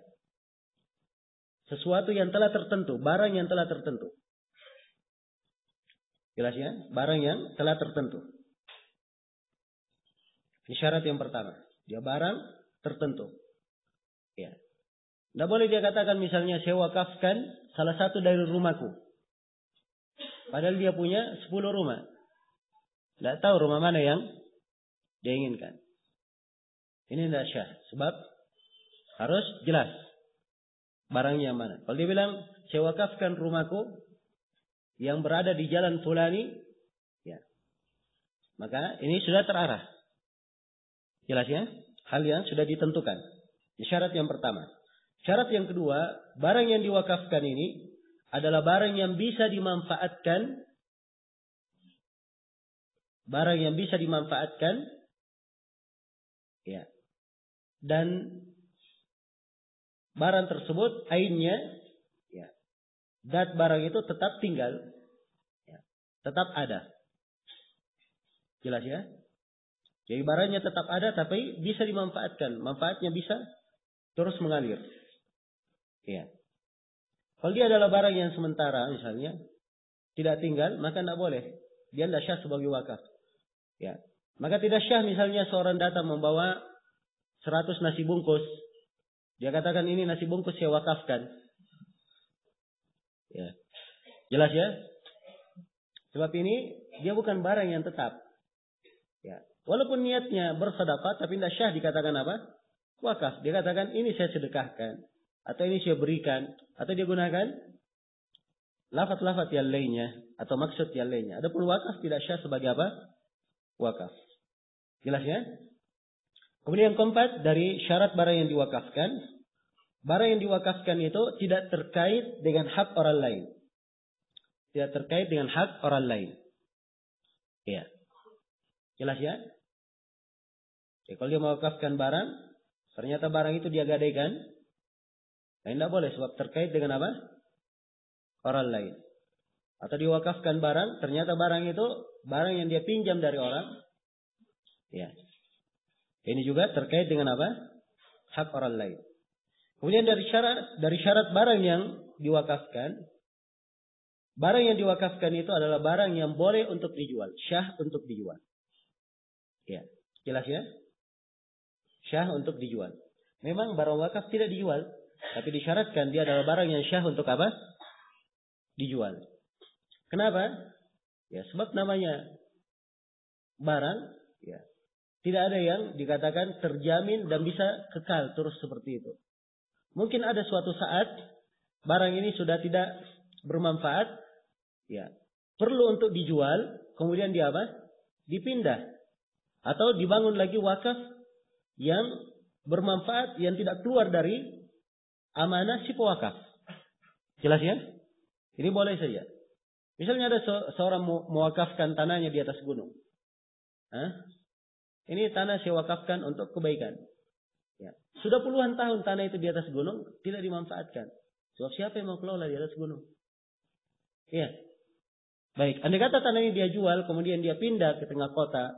sesuatu yang telah tertentu. Barang yang telah tertentu. Jelas ya? Barang yang telah tertentu. Ini syarat yang pertama. Dia barang tertentu. Ya. Tidak boleh dia katakan misalnya saya wakafkan salah satu dari rumahku. Padahal dia punya 10 rumah. Tidak tahu rumah mana yang dia inginkan. Ini tidak syah. Sebab harus jelas barangnya mana. Kalau dia bilang saya wakafkan rumahku yang berada di jalan fulani. Ya. Maka ini sudah terarah. Jelas ya? Hal yang sudah ditentukan. Ini syarat yang pertama. Syarat yang kedua, barang yang diwakafkan ini adalah barang yang bisa dimanfaatkan. Barang yang bisa dimanfaatkan. Ya. Dan barang tersebut ainnya, ya, zat barang itu tetap tinggal. Ya. Tetap ada. Jelas ya? Jadi barangnya tetap ada tapi bisa dimanfaatkan. Manfaatnya bisa terus mengalir. Ya. Kalau dia adalah barang yang sementara misalnya. Tidak tinggal maka tidak boleh. Dia tidak syah sebagai wakaf. Ya. Maka tidak syah misalnya seorang datang membawa 100 nasi bungkus. Dia katakan ini nasi bungkus saya wakafkan. Ya. Jelas ya? Sebab ini dia bukan barang yang tetap. Ya. Walaupun niatnya bersedekah tapi tidak syah dikatakan apa? Wakaf. Dia katakan ini saya sedekahkan. Atau ini saya berikan. Atau dia gunakan lafaz-lafaz yang lainnya. Atau maksud yang lainnya. Adapun wakaf tidak syah sebagai apa? Wakaf. Jelas ya? Kemudian yang keempat dari syarat barang yang diwakafkan. Barang yang diwakafkan itu tidak terkait dengan hak orang lain. Tidak terkait dengan hak orang lain. Iya. Jelas ya? Ya, kalau dia mewakafkan barang, ternyata barang itu dia gadaikan, tidak boleh sebab terkait dengan apa? Orang lain. Atau diwakafkan barang, ternyata barang itu barang yang dia pinjam dari orang. Ya. Ini juga terkait dengan apa? Hak orang lain. Kemudian dari syarat barang yang diwakafkan, barang yang diwakafkan itu adalah barang yang boleh untuk dijual, syah untuk dijual. Ya, jelas ya? Syah untuk dijual. Memang barang wakaf tidak dijual, tapi disyaratkan dia adalah barang yang syah untuk apa? Dijual. Kenapa? Ya, sebab namanya barang, ya, tidak ada yang dikatakan terjamin dan bisa kekal terus seperti itu. Mungkin ada suatu saat barang ini sudah tidak bermanfaat, ya, perlu untuk dijual, kemudian dia apa? Dipindah atau dibangun lagi wakaf yang bermanfaat yang tidak keluar dari amanah si pewakaf. Jelas ya? Ini boleh saja. Misalnya ada seorang mewakafkan tanahnya di atas gunung. Ini tanah saya wakafkan untuk kebaikan. Ya. Sudah puluhan tahun tanah itu di atas gunung tidak dimanfaatkan. Sebab siapa yang mau kelola di atas gunung? Iya. Baik. Andai kata tanah ini dia jual, kemudian dia pindah ke tengah kota,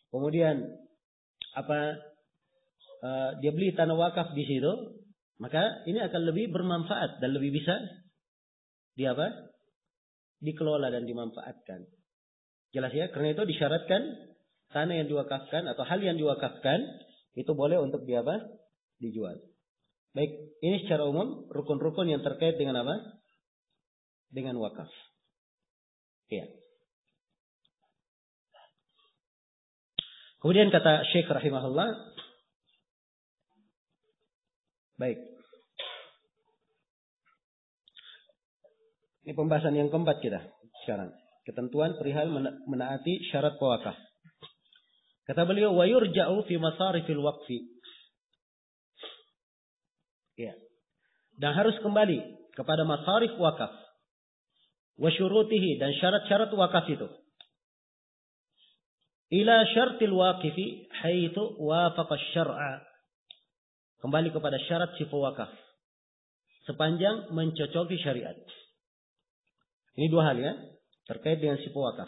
kemudian dia beli tanah wakaf di situ, maka ini akan lebih bermanfaat dan lebih bisa dikelola dan dimanfaatkan. Jelas ya? Karena itu disyaratkan tanah yang diwakafkan atau hal yang diwakafkan itu boleh untuk dijual. Baik, ini secara umum rukun-rukun yang terkait dengan apa? Dengan wakaf. Iya. Kemudian kata Syekh rahimahullah, baik. Ini pembahasan yang keempat kita sekarang. Ketentuan perihal menaati syarat pewakaf. Kata beliau, wa yurja'u fi masarifil waqfi. Ya. Dan harus kembali kepada masarif wakaf. Wa syurutihi, dan syarat-syarat wakaf itu. Ila syartil waqifi haitsu wafaqa syar'a. Kembali kepada syarat si pewakaf. Sepanjang mencocoki syariat. Ini dua hal ya, terkait dengan si pewakaf.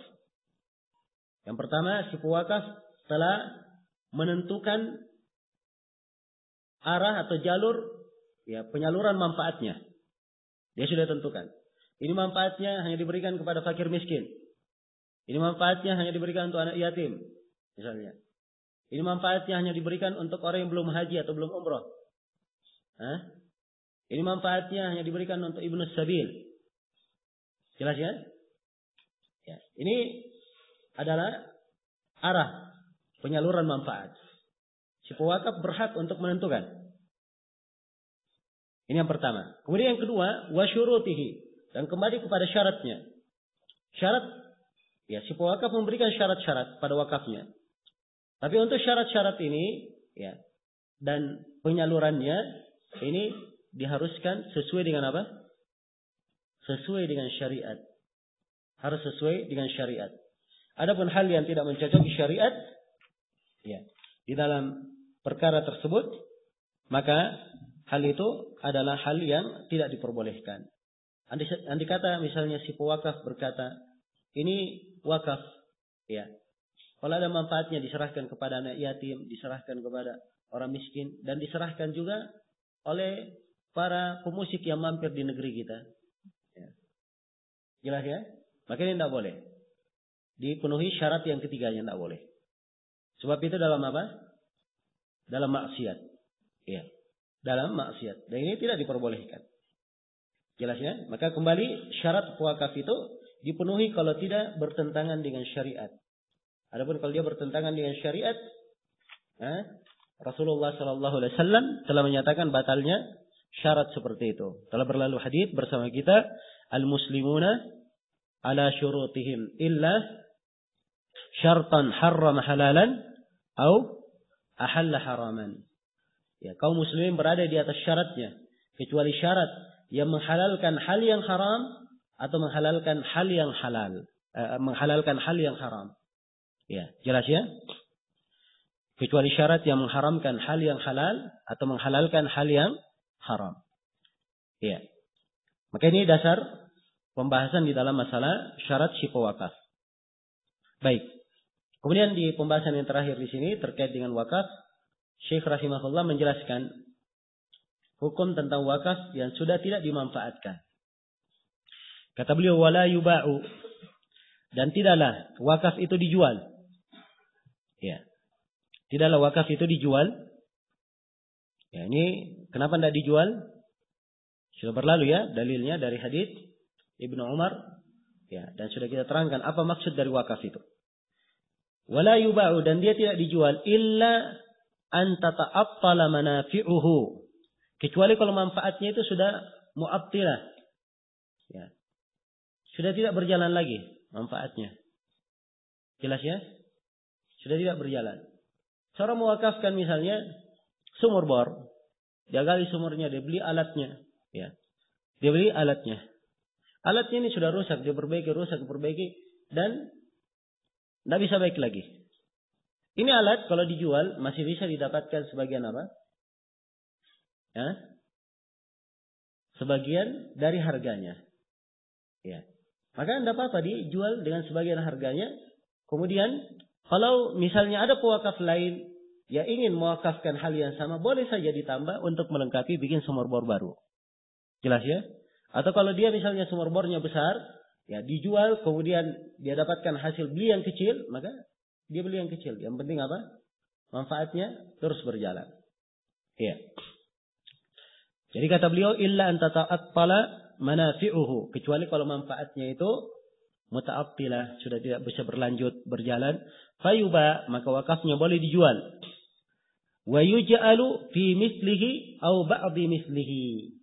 Yang pertama, si pewakaf telah menentukan arah atau jalur ya penyaluran manfaatnya. Dia sudah tentukan. Ini manfaatnya hanya diberikan kepada fakir miskin. Ini manfaatnya hanya diberikan untuk anak yatim, misalnya. Ini manfaatnya hanya diberikan untuk orang yang belum haji atau belum umrah. Ini manfaatnya hanya diberikan untuk ibnu sabil. Jelas ya? Ya, ini adalah arah penyaluran manfaat. Si pewakaf berhak untuk menentukan. Ini yang pertama. Kemudian yang kedua, wa syurutihi, dan kembali kepada syaratnya. Syarat, ya, si pewakaf memberikan syarat-syarat pada wakafnya. Tapi untuk syarat-syarat ini, ya, dan penyalurannya ini diharuskan sesuai dengan apa? Sesuai dengan syariat. Harus sesuai dengan syariat. Adapun hal yang tidak mencocoki syariat, ya, di dalam perkara tersebut, maka hal itu adalah hal yang tidak diperbolehkan. Andai kata misalnya si pewakaf berkata, ini wakaf, ya. Kalau ada manfaatnya diserahkan kepada anak yatim, diserahkan kepada orang miskin, dan diserahkan juga oleh para pemusik yang mampir di negeri kita. Ya. Jelas ya? Maka ini tidak boleh. Dipenuhi syarat yang ketiganya, tidak boleh. Sebab itu dalam apa? Dalam maksiat. Ya. Dalam maksiat. Dan ini tidak diperbolehkan. Jelas ya? Maka kembali syarat wakaf itu dipenuhi kalau tidak bertentangan dengan syariat. Adapun kalau dia bertentangan dengan syariat, Rasulullah SAW telah menyatakan batalnya syarat seperti itu. Telah berlalu hadits bersama kita, al-muslimuna ala syurutihim illa syartan harrama halalan atau ahalla haraman. Ya, kaum muslimin berada di atas syaratnya, kecuali syarat yang menghalalkan hal yang haram atau menghalalkan hal yang halal. menghalalkan hal yang haram. Ya, jelas ya? Kecuali syarat yang mengharamkan hal yang halal atau menghalalkan hal yang haram. Ya. Maka ini dasar pembahasan di dalam masalah syarat syifa wakaf. Baik. Kemudian di pembahasan yang terakhir di sini terkait dengan wakaf, Syekh rahimahullah menjelaskan hukum tentang wakaf yang sudah tidak dimanfaatkan. Kata beliau, wala yuba'u, dan tidaklah wakaf itu dijual. Ya. Tidaklah wakaf itu dijual. Ya, ini kenapa tidak dijual? Sudah berlalu ya dalilnya dari hadits Ibnu Umar. Ya, dan sudah kita terangkan apa maksud dari wakaf itu. Wala yuba'u, dan dia tidak dijual illa an tata'attala manafi'uhu, kecuali kalau manfaatnya itu sudah mu'attilah. Ya. Sudah tidak berjalan lagi manfaatnya. Jelas ya? Sudah tidak berjalan. Seorang mewakafkan misalnya sumur bor. Dia gali sumurnya, dia beli alatnya. Ya. Dia beli alatnya. Alatnya ini sudah rusak, dia perbaiki, dan tidak bisa baik lagi. Ini alat kalau dijual masih bisa didapatkan sebagian apa? Ya? Sebagian dari harganya. Ya. Maka tidak apa-apa dijual dengan sebagian harganya. Kemudian kalau misalnya ada pewakaf lain yang ingin mewakafkan hal yang sama, boleh saja ditambah untuk melengkapi bikin sumur bor baru. Jelas ya? Atau kalau dia misalnya sumur bornya besar, ya dijual kemudian dia dapatkan hasil beli yang kecil, maka dia beli yang kecil. Yang penting apa? Manfaatnya terus berjalan. Ya. Jadi kata beliau, illa an tata'attala manafi'uhu, kecuali kalau manfaatnya itu muta'attilah, sudah tidak bisa berlanjut berjalan, fayuba, maka wakafnya boleh dijual. Wa yuj'alu fi mislihi au ba'di mislihi,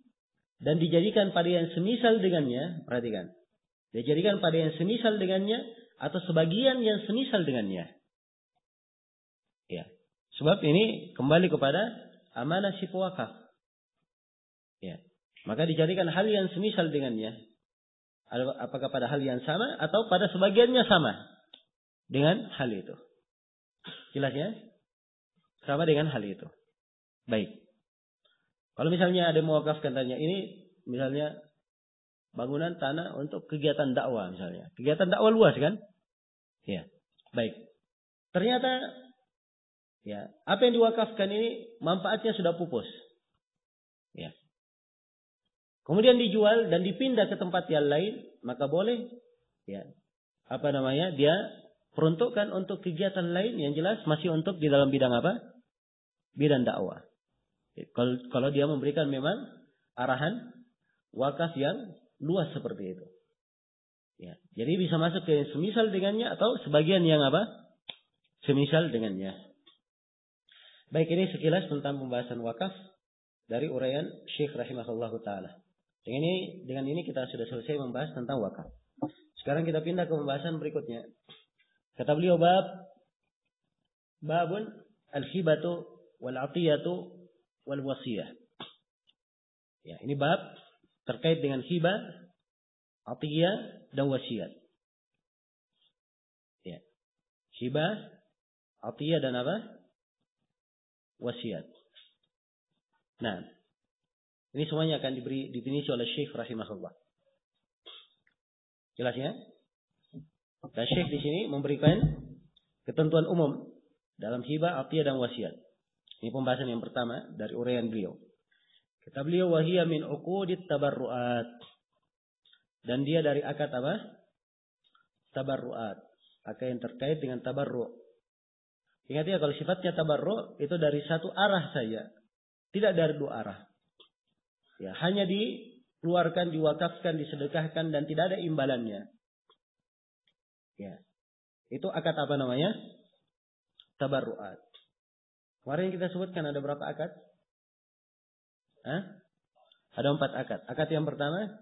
dan dijadikan pada yang semisal dengannya. Perhatikan, dijadikan pada yang semisal dengannya atau sebagian yang semisal dengannya. Ya, sebab ini kembali kepada amanah syifa wakaf. Ya, maka dijadikan hal yang semisal dengannya. Apakah pada hal yang sama atau pada sebagiannya sama dengan hal itu. Jelas ya? Sama dengan hal itu. Baik. Kalau misalnya ada yang mewakafkan tanya, ini misalnya bangunan tanah untuk kegiatan dakwah misalnya. Kegiatan dakwah luas kan? Ya. Baik. Ternyata ya, apa yang diwakafkan ini manfaatnya sudah pupus. Ya. Kemudian dijual dan dipindah ke tempat yang lain, maka boleh ya. Dia peruntukkan untuk kegiatan lain yang jelas masih untuk di dalam bidang apa? Bidang dakwah. Kalau dia memberikan memang arahan wakaf yang luas seperti itu. Ya. Jadi bisa masuk ke yang semisal dengannya atau sebagian yang apa? Semisal dengannya. Baik, ini sekilas tentang pembahasan wakaf dari uraian Syekh rahimahullahu taala. Dengan ini kita sudah selesai membahas tentang wakaf. Sekarang kita pindah ke pembahasan berikutnya. Kata beliau, babun al-hibatu wal atiyatu wal wasiyah. Ya, ini bab terkait dengan hibah, atiyah dan wasiat. Ya. Hibah, atiyah dan apa? Wasiat. Nah, ini semuanya akan diberi definisi oleh Syekh rahimahullah. Jelas ya? Dan Syekh di sini memberikan ketentuan umum dalam hibah, atiyah dan wasiat. Ini pembahasan yang pertama dari uraian beliau. Kata beliau, wahiyya min uqudit tabarruat. Dan dia dari akad apa? Tabarruat. Akad yang terkait dengan tabarru'. Ingat ya, kalau sifatnya tabarru' itu dari satu arah saja. Tidak dari dua arah. Ya, hanya dikeluarkan, diwakafkan, disedekahkan dan tidak ada imbalannya. Ya. Itu akad apa namanya? Tabarruat. Kemarin kita sebutkan ada berapa akad? Ada 4 akad. Akad yang pertama?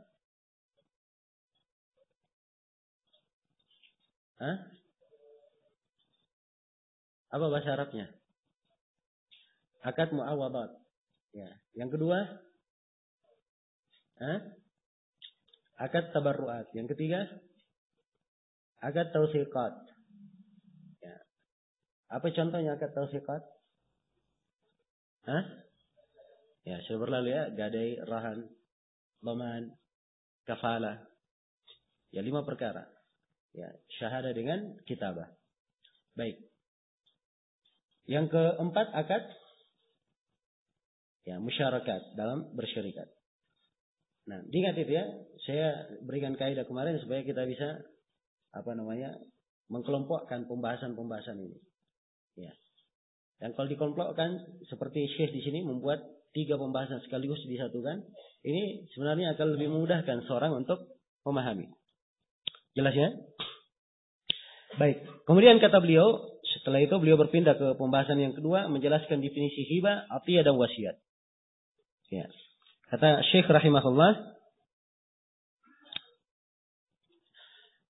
Apa bahasa Arabnya? Akad mu'awadat. Ya. Yang kedua? Akad tabarruat. Yang ketiga? Akad tawsiqat. Ya. Apa contohnya akad tawsiqat? Hah? Ya, sudah berlalu ya. Gadai, rahan, dhaman, kafalah. Ya, 5 perkara. Ya, syahadah dengan kitabah. Baik. Yang keempat akad ya musyarakat dalam bersyarikat. Nah, ingat itu ya. Saya berikan kaidah kemarin supaya kita bisa mengkelompokkan pembahasan-pembahasan ini. Ya. Dan kalau dikelompokkan seperti Syekh di sini membuat 3 pembahasan sekaligus disatukan, ini sebenarnya akan lebih memudahkan seorang untuk memahami. Jelas ya? Baik. Kemudian kata beliau, setelah itu beliau berpindah ke pembahasan yang kedua, menjelaskan definisi hibah, atiyah dan wasiat. Ya. Kata Syekh rahimahullah,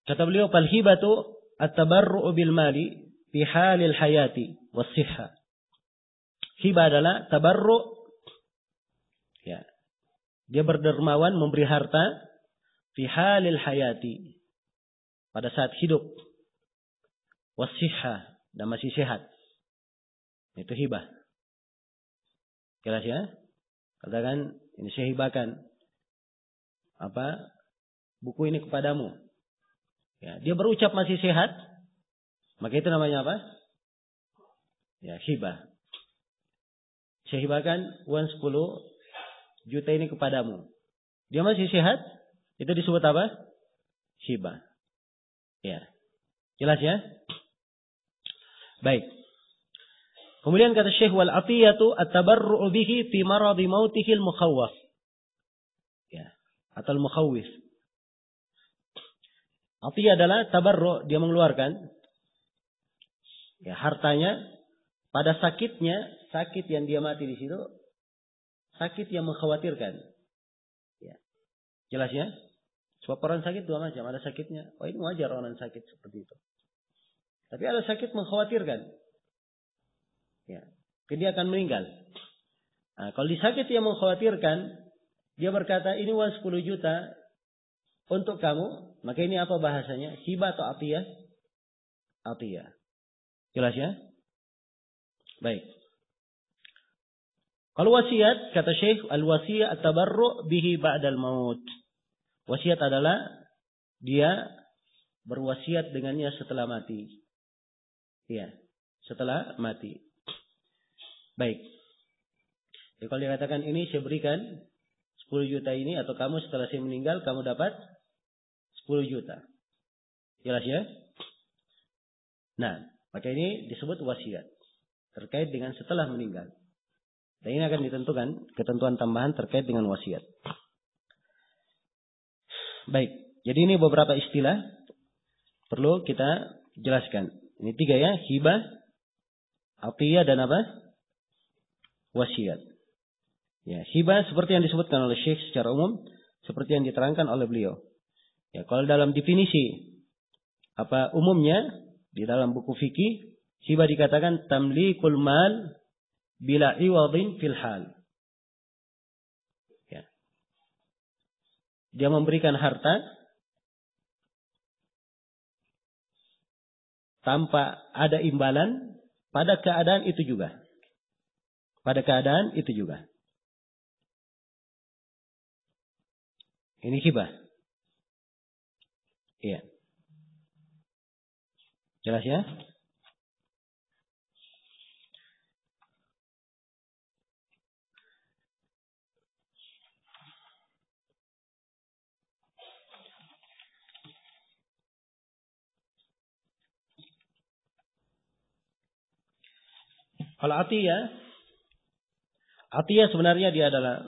kata beliau, fal hibatu at-tabarru'u bil mali fi halil hayati was-sihha. Hibah adalah tabarru', ya. Dia berdermawan memberi harta fi halil hayati, pada saat hidup, was-sihha, dan masih sehat. Itu hibah. Jelas ya? Katakan, ini saya hibahkan buku ini kepadamu. Ya, dia berucap masih sehat, maka itu namanya apa? Ya, hibah. Saya hibahkan uang 10 juta ini kepadamu. Dia masih sehat, itu disebut apa? Hibah. Ya. Jelas ya? Baik. Kemudian kata Syekh, wal atiyatu at-tabarru'u bihi fi maradi mautihi al-mukhawwaf. Ya, atau al-mukhawwif. Atiyah adalah tabarru', dia mengeluarkan ya hartanya pada sakitnya, sakit yang dia mati di situ, sakit yang mengkhawatirkan. Ya. Jelas ya? Sebab orang sakit 2 macam, ada sakitnya. Oh, ini wajar orang sakit seperti itu. Tapi ada sakit mengkhawatirkan. Ya, dia akan meninggal. Nah, kalau disakit yang mengkhawatirkan, dia berkata ini uang 10 juta untuk kamu, maka ini apa bahasanya? Hibah atau atiyah? Atiyah. Jelas ya? Baik. Kalau wasiat, kata Syekh, al-wasiyah at-tabarru' bihi ba'dal maut. Wasiat adalah dia berwasiat dengannya setelah mati. Iya, setelah mati. Baik. Jadi kalau dikatakan ini saya berikan 10 juta ini, atau kamu setelah saya meninggal kamu dapat 10 juta. Jelas ya? Nah, maka ini disebut wasiat. Terkait dengan setelah meninggal. Dan ini akan ditentukan ketentuan tambahan terkait dengan wasiat. Baik. Jadi ini beberapa istilah perlu kita jelaskan. Ini 3 ya. Hibah, atiyah, dan apa? Wasiat. Ya, hibah seperti yang disebutkan oleh Syekh secara umum, seperti yang diterangkan oleh beliau. Ya, kalau dalam definisi umumnya di dalam buku fikih, hibah dikatakan tamlikul mal bila iwadin fil hal. Ya. Dia memberikan harta tanpa ada imbalan pada keadaan itu juga. Pada keadaan itu juga. Ini hibah. Iya. Jelas ya? Kalau atiyah sebenarnya dia adalah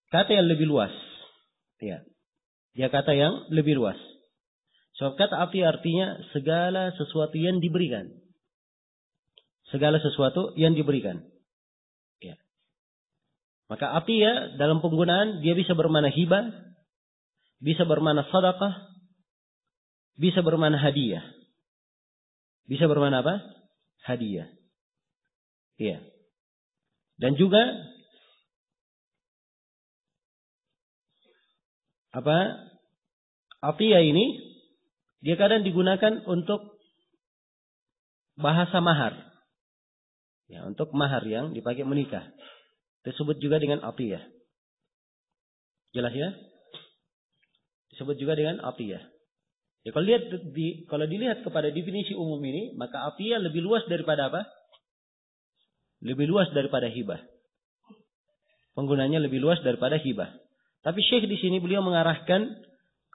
kata yang lebih luas. Ya. Dia kata yang lebih luas. Sebab kata atiyah artinya segala sesuatu yang diberikan. Segala sesuatu yang diberikan. Ya. Maka atiyah dalam penggunaan dia bisa bermakna hibah, bisa bermakna sedekah, bisa bermakna hadiah. Bisa bermakna apa? Hadiah. Iya. Dan juga atiyah ini dia kadang digunakan untuk bahasa mahar. Ya, untuk mahar yang dipakai menikah. Disebut juga dengan atiyah. Jelas ya? Disebut juga dengan atiyah. Ya, kalau dilihat kepada definisi umum ini, maka atiyah lebih luas daripada apa? Lebih luas daripada hibah. Penggunanya lebih luas daripada hibah. Tapi Syekh di sini beliau mengarahkan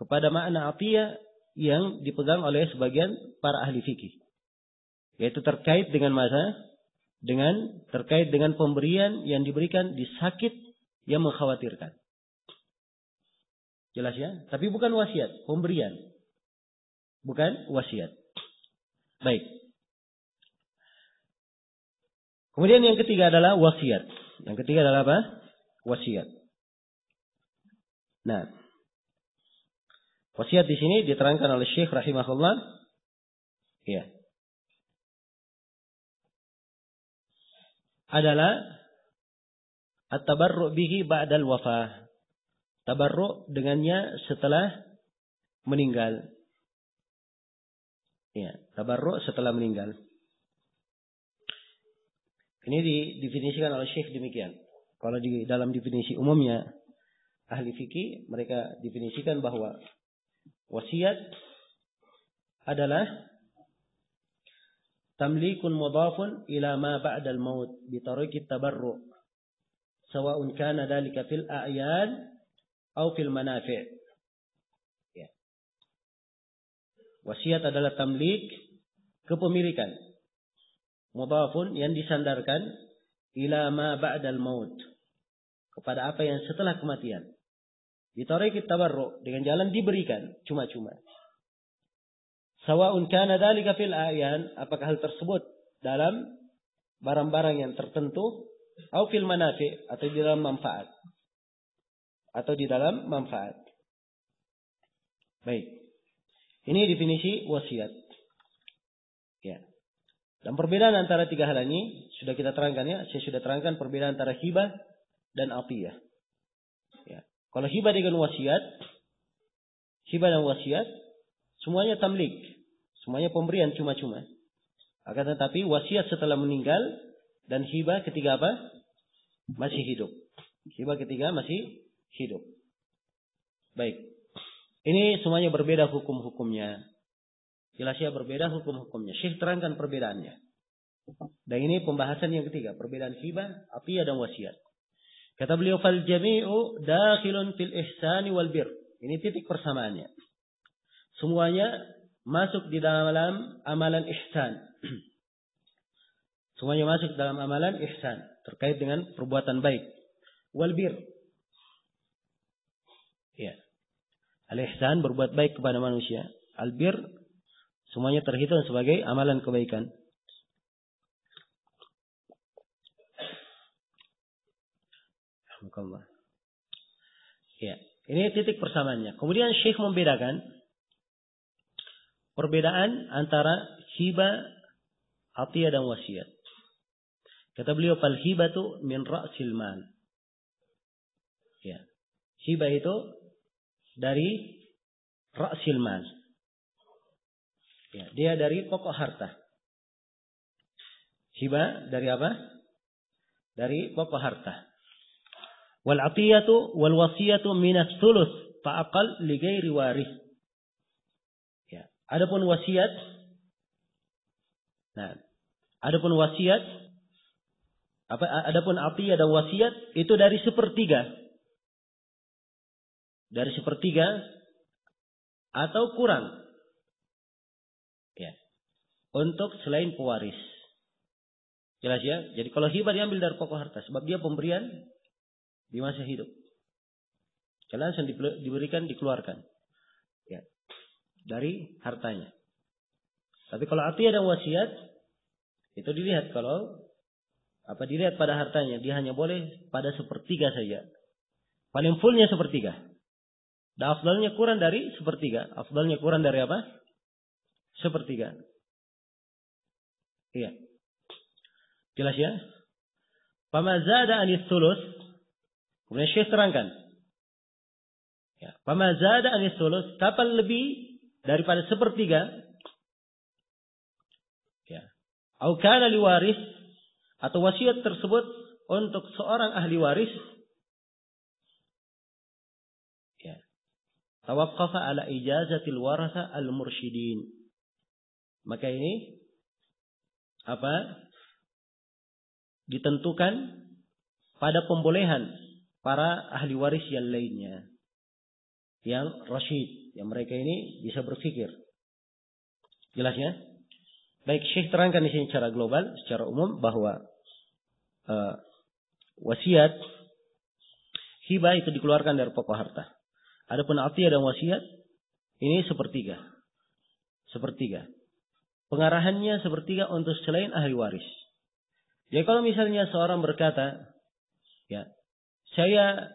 kepada makna atiyah yang dipegang oleh sebagian para ahli fikih. Yaitu terkait dengan terkait dengan pemberian yang diberikan di sakit yang mengkhawatirkan. Jelas ya? Tapi bukan wasiat, pemberian. Bukan wasiat. Baik. Kemudian yang ketiga adalah wasiat. Yang ketiga adalah apa? Wasiat. Nah, wasiat di sini diterangkan oleh Syekh rahimahullah. Ya. Adalah at-tabarru' bihi ba'dal wafah. Tabarru' dengannya setelah meninggal. Ya, tabarru' setelah meninggal. Ini didefinisikan oleh Syekh demikian. Kalau di dalam definisi umumnya ahli fikih mereka definisikan bahwa wasiat adalah tamlikun mudhafun ila ma ba'dal maut bi tariqit tabarru' sawa'un kana dhalika fil a'yan aw fil manafi'. Ya. Wasiat adalah tamlik, kepemilikan. Mudhafun yang disandarkan ila ma ba'dal maut, kepada apa yang setelah kematian. Bi tariqit tabarru', dengan jalan diberikan cuma-cuma. Sawa'un kana dhalika fil a'yan, apakah hal tersebut dalam barang-barang yang tertentu, atau fil manafi', atau di dalam manfaat. Atau di dalam manfaat. Baik. Ini definisi wasiat. Ya. Dan perbedaan antara tiga hal ini sudah kita terangkan ya. Saya sudah terangkan perbedaan antara hibah dan atiyah. Ya. Kalau hibah dengan wasiat, hibah dan wasiat semuanya tamlik. Semuanya pemberian cuma-cuma. Akan tetapi wasiat setelah meninggal dan hibah ketika apa? Masih hidup. Hibah ketika masih hidup. Baik. Ini semuanya berbeda hukum-hukumnya. Jelas ya, berbeda hukum-hukumnya. Syekh terangkan perbedaannya. Dan ini pembahasan yang ketiga. Perbedaan hibah, atiyah dan wasiat. Kata beliau, fal jami'u dakhilun fil ihsani wal bir. Ini titik persamaannya. Semuanya masuk di dalam amalan ihsan. Semuanya masuk dalam amalan ihsan. Terkait dengan perbuatan baik. Wal bir. Ya. Al-ihsan berbuat baik kepada manusia. Al-bir semuanya terhitung sebagai amalan kebaikan. Alhamdulillah. Ya, ini titik persamaannya. Kemudian Syekh membedakan perbedaan antara hibah, atiyah dan wasiat. Kata beliau, fal hibatu min ra'sil mal. Ya. Hibah itu dari ra'sil mal. Ya, dia dari pokok harta. Hibah dari apa? Dari pokok harta. Wal atiyatu wal wasiyatu minas thuluth fa aqal li ghairi waris. Ya, adapun wasiat. Nah, adapun wasiat adapun atiyah dan wasiat itu dari sepertiga. Dari sepertiga atau kurang. Ya. Untuk selain pewaris. Jelas ya? Jadi kalau hibah diambil dari pokok harta. Sebab dia pemberian di masa hidup. Jalan yang diberikan, dikeluarkan. Ya. Dari hartanya. Tapi kalau atiyah dan wasiat. Itu dilihat kalau. Dilihat pada hartanya. Dia hanya boleh pada sepertiga saja. Paling fullnya sepertiga. Dan afdalnya kurang dari sepertiga. Afdalnya kurang dari apa? Sepertiga. Iya. Jelas ya? Fama zada anis thuluth. Kemudian Syekh terangkan. Ya. Fama zada anis thuluth. Kapan lebih daripada sepertiga, ya, au kana liwaris, atau wasiat tersebut untuk seorang ahli waris, ya, tawaqqafa ala ijazatil warasa al-mursyidin. Maka ini ditentukan pada pembolehan para ahli waris yang lainnya, yang rasyid, yang mereka ini bisa berpikir. Jelas ya? Baik, Syekh terangkan di sini secara global, secara umum bahwa wasiat hibah itu dikeluarkan dari pokok harta. Adapun atiyah dan wasiat ini sepertiga. Pengarahannya sepertiga untuk selain ahli waris. Jadi kalau misalnya seorang berkata, ya, saya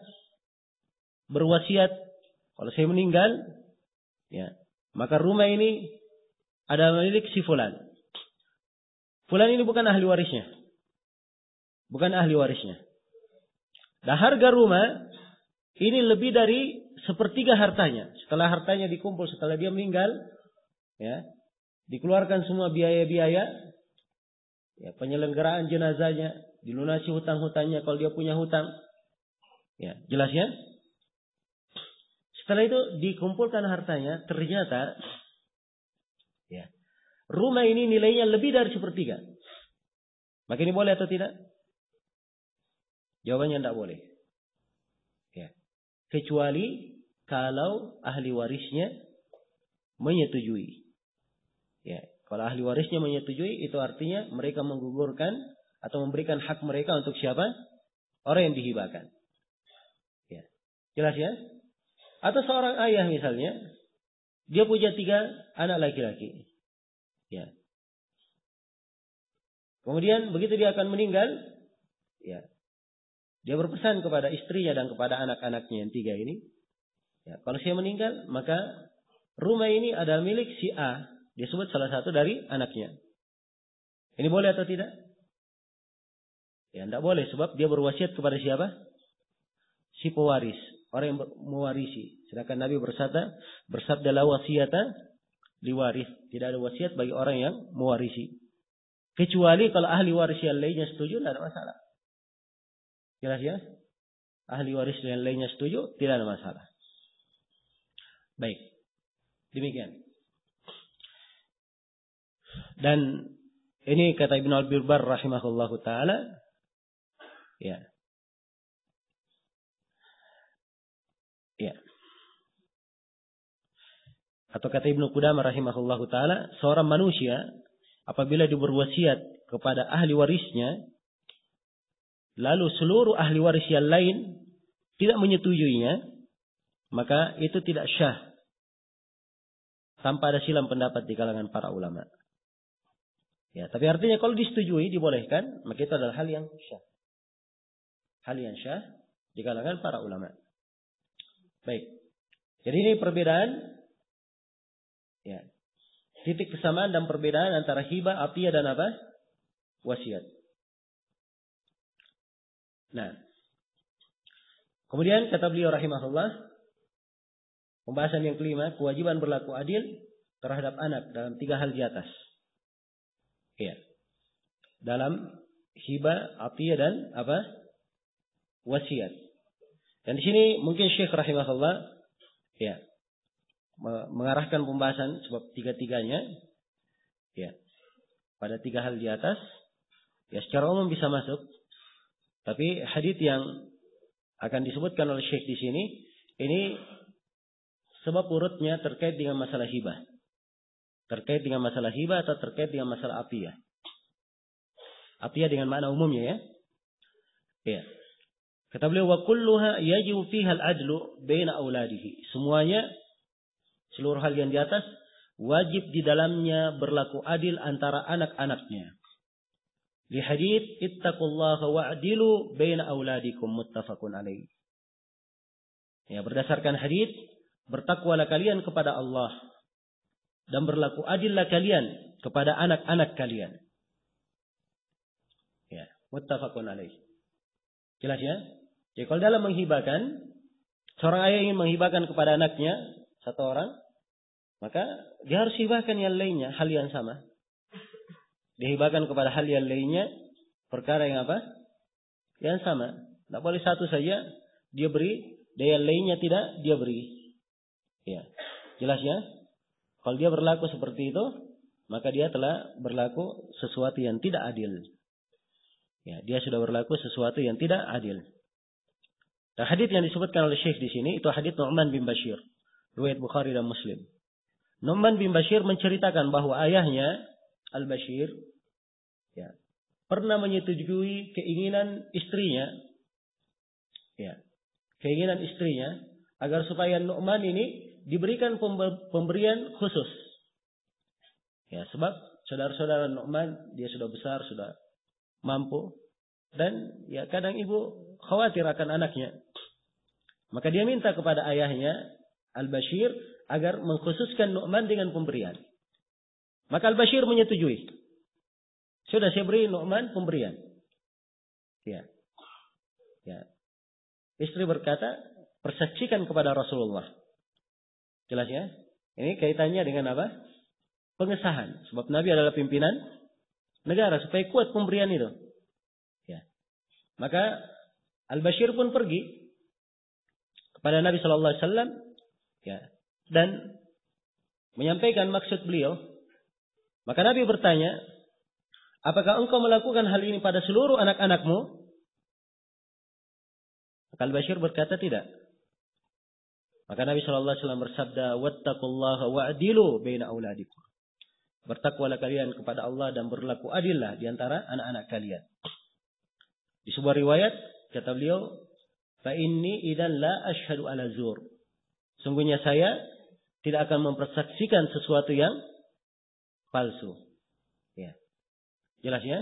berwasiat kalau saya meninggal, ya, maka rumah ini adalah milik si fulan. Fulan ini bukan ahli warisnya. Dan harga rumah ini lebih dari sepertiga hartanya. Setelah hartanya dikumpul, setelah dia meninggal, ya, dikeluarkan semua biaya-biaya, ya, penyelenggaraan jenazahnya, dilunasi hutang-hutangnya kalau dia punya hutang. Ya, jelas ya? Setelah itu dikumpulkan hartanya, ternyata ya, rumah ini nilainya lebih dari sepertiga. Maka ini boleh atau tidak? Jawabannya tidak boleh. Ya. Kecuali kalau ahli warisnya menyetujui. Ya, kalau ahli warisnya menyetujui, itu artinya mereka menggugurkan atau memberikan hak mereka untuk siapa? Orang yang dihibahkan. Ya. Jelas ya? Atau seorang ayah misalnya, dia punya 3 anak laki-laki. Ya. Kemudian begitu dia akan meninggal, ya, dia berpesan kepada istrinya dan kepada anak-anaknya yang 3 ini, ya, kalau saya meninggal, maka rumah ini adalah milik si A. Dia sebut salah satu dari anaknya. Ini boleh atau tidak? Ya, tidak boleh, sebab dia berwasiat kepada siapa? Si pewaris, orang yang mewarisi. Sedangkan Nabi bersabda la wasiyata liwaris. Tidak ada wasiat bagi orang yang mewarisi. Kecuali kalau ahli waris yang lainnya setuju, tidak ada masalah. Jelas ya? Ahli waris yang lainnya setuju, tidak ada masalah. Baik. Demikian. Dan ini kata Ibnu Al-Birbar rahimahullahu taala, ya. Ya. Atau kata Ibnu Qudamah rahimahullahu taala, seorang manusia apabila dia berwasiat kepada ahli warisnya, lalu seluruh ahli waris yang lain tidak menyetujuinya, maka itu tidak syah. Tanpa ada silang pendapat di kalangan para ulama. Ya, tapi artinya kalau disetujui, dibolehkan, maka itu adalah hal yang syah. Hal yang syah di kalangan para ulama. Baik. Jadi ini perbedaan, ya, titik kesamaan dan perbedaan antara hibah, atiyah dan apa? Wasiat. Nah, kemudian kata beliau rahimahullah, pembahasan yang kelima, kewajiban berlaku adil terhadap anak dalam 3 hal di atas. Ya. Dalam hibah, atiyah dan apa? Wasiat. Dan di sini mungkin Syekh rahimahullah, ya, mengarahkan pembahasan sebab 3-tiganya, ya, pada 3 hal di atas, ya, secara umum bisa masuk. Tapi hadits yang akan disebutkan oleh Syekh di sini, ini sebab urutnya terkait dengan masalah hibah. Terkait dengan masalah hibah atau terkait dengan masalah atiyah. Atiyah dengan makna umumnya, ya. Ya. Kata beliau, wa kulluha yajibu fiha al-adlu baina auladihi. Semuanya, seluruh hal yang di atas, wajib di dalamnya berlaku adil antara anak-anaknya. Di hadits ittaqullaha wa'dilu baina auladikum, muttafaqun alaih. Ya, berdasarkan hadits, bertakwalah kalian kepada Allah dan berlaku adillah kalian kepada anak-anak kalian. Ya, muttafaqun alaih. Jelas ya? Jadi kalau dalam menghibahkan, seorang ayah ingin menghibahkan kepada anaknya 1 orang, maka dia harus hibahkan yang lainnya hal yang sama. Dihibahkan kepada hal yang lainnya perkara yang apa? Yang sama. Tidak boleh satu saja dia beri, dan yang lainnya tidak dia beri. Ya, jelas ya? Kalau dia berlaku seperti itu, maka dia telah berlaku sesuatu yang tidak adil. Ya, dia sudah berlaku sesuatu yang tidak adil. Dan hadits yang disebutkan oleh Syekh di sini itu hadits Nu'man bin Bashir, riwayat Bukhari dan Muslim. Nu'man bin Bashir menceritakan bahwa ayahnya Al-Bashir ya, pernah menyetujui keinginan istrinya, ya, keinginan istrinya agar supaya Nu'man ini diberikan pemberian khusus. Ya, sebab saudara-saudara Nu'man dia sudah besar, sudah mampu, dan ya kadang ibu khawatir akan anaknya. Maka dia minta kepada ayahnya Al-Bashir agar mengkhususkan Nu'man dengan pemberian. Maka Al-Bashir menyetujui. Sudah saya beri Nu'man pemberian. Ya. Ya. Istri berkata, persaksikan kepada Rasulullah. Jelas ya? Ini kaitannya dengan apa? Pengesahan. Sebab Nabi adalah pimpinan negara supaya kuat pemberian itu. Ya. Maka Al-Bashir pun pergi kepada Nabi sallallahu alaihi wasallam ya, dan menyampaikan maksud beliau. Maka Nabi bertanya, apakah engkau melakukan hal ini pada seluruh anak-anakmu? Maka Al-Bashir berkata tidak. Maka Nabi sallallahu alaihi wasallam bersabda, wattaqullaha wa'dilu baina auladikum. Bertakwalah kalian kepada Allah dan berlaku adillah di antara anak-anak kalian. Di sebuah riwayat kata beliau, fa inni idzan la asyhadu ala zur. Sungguhnya saya tidak akan mempersaksikan sesuatu yang palsu. Ya. Jelas ya?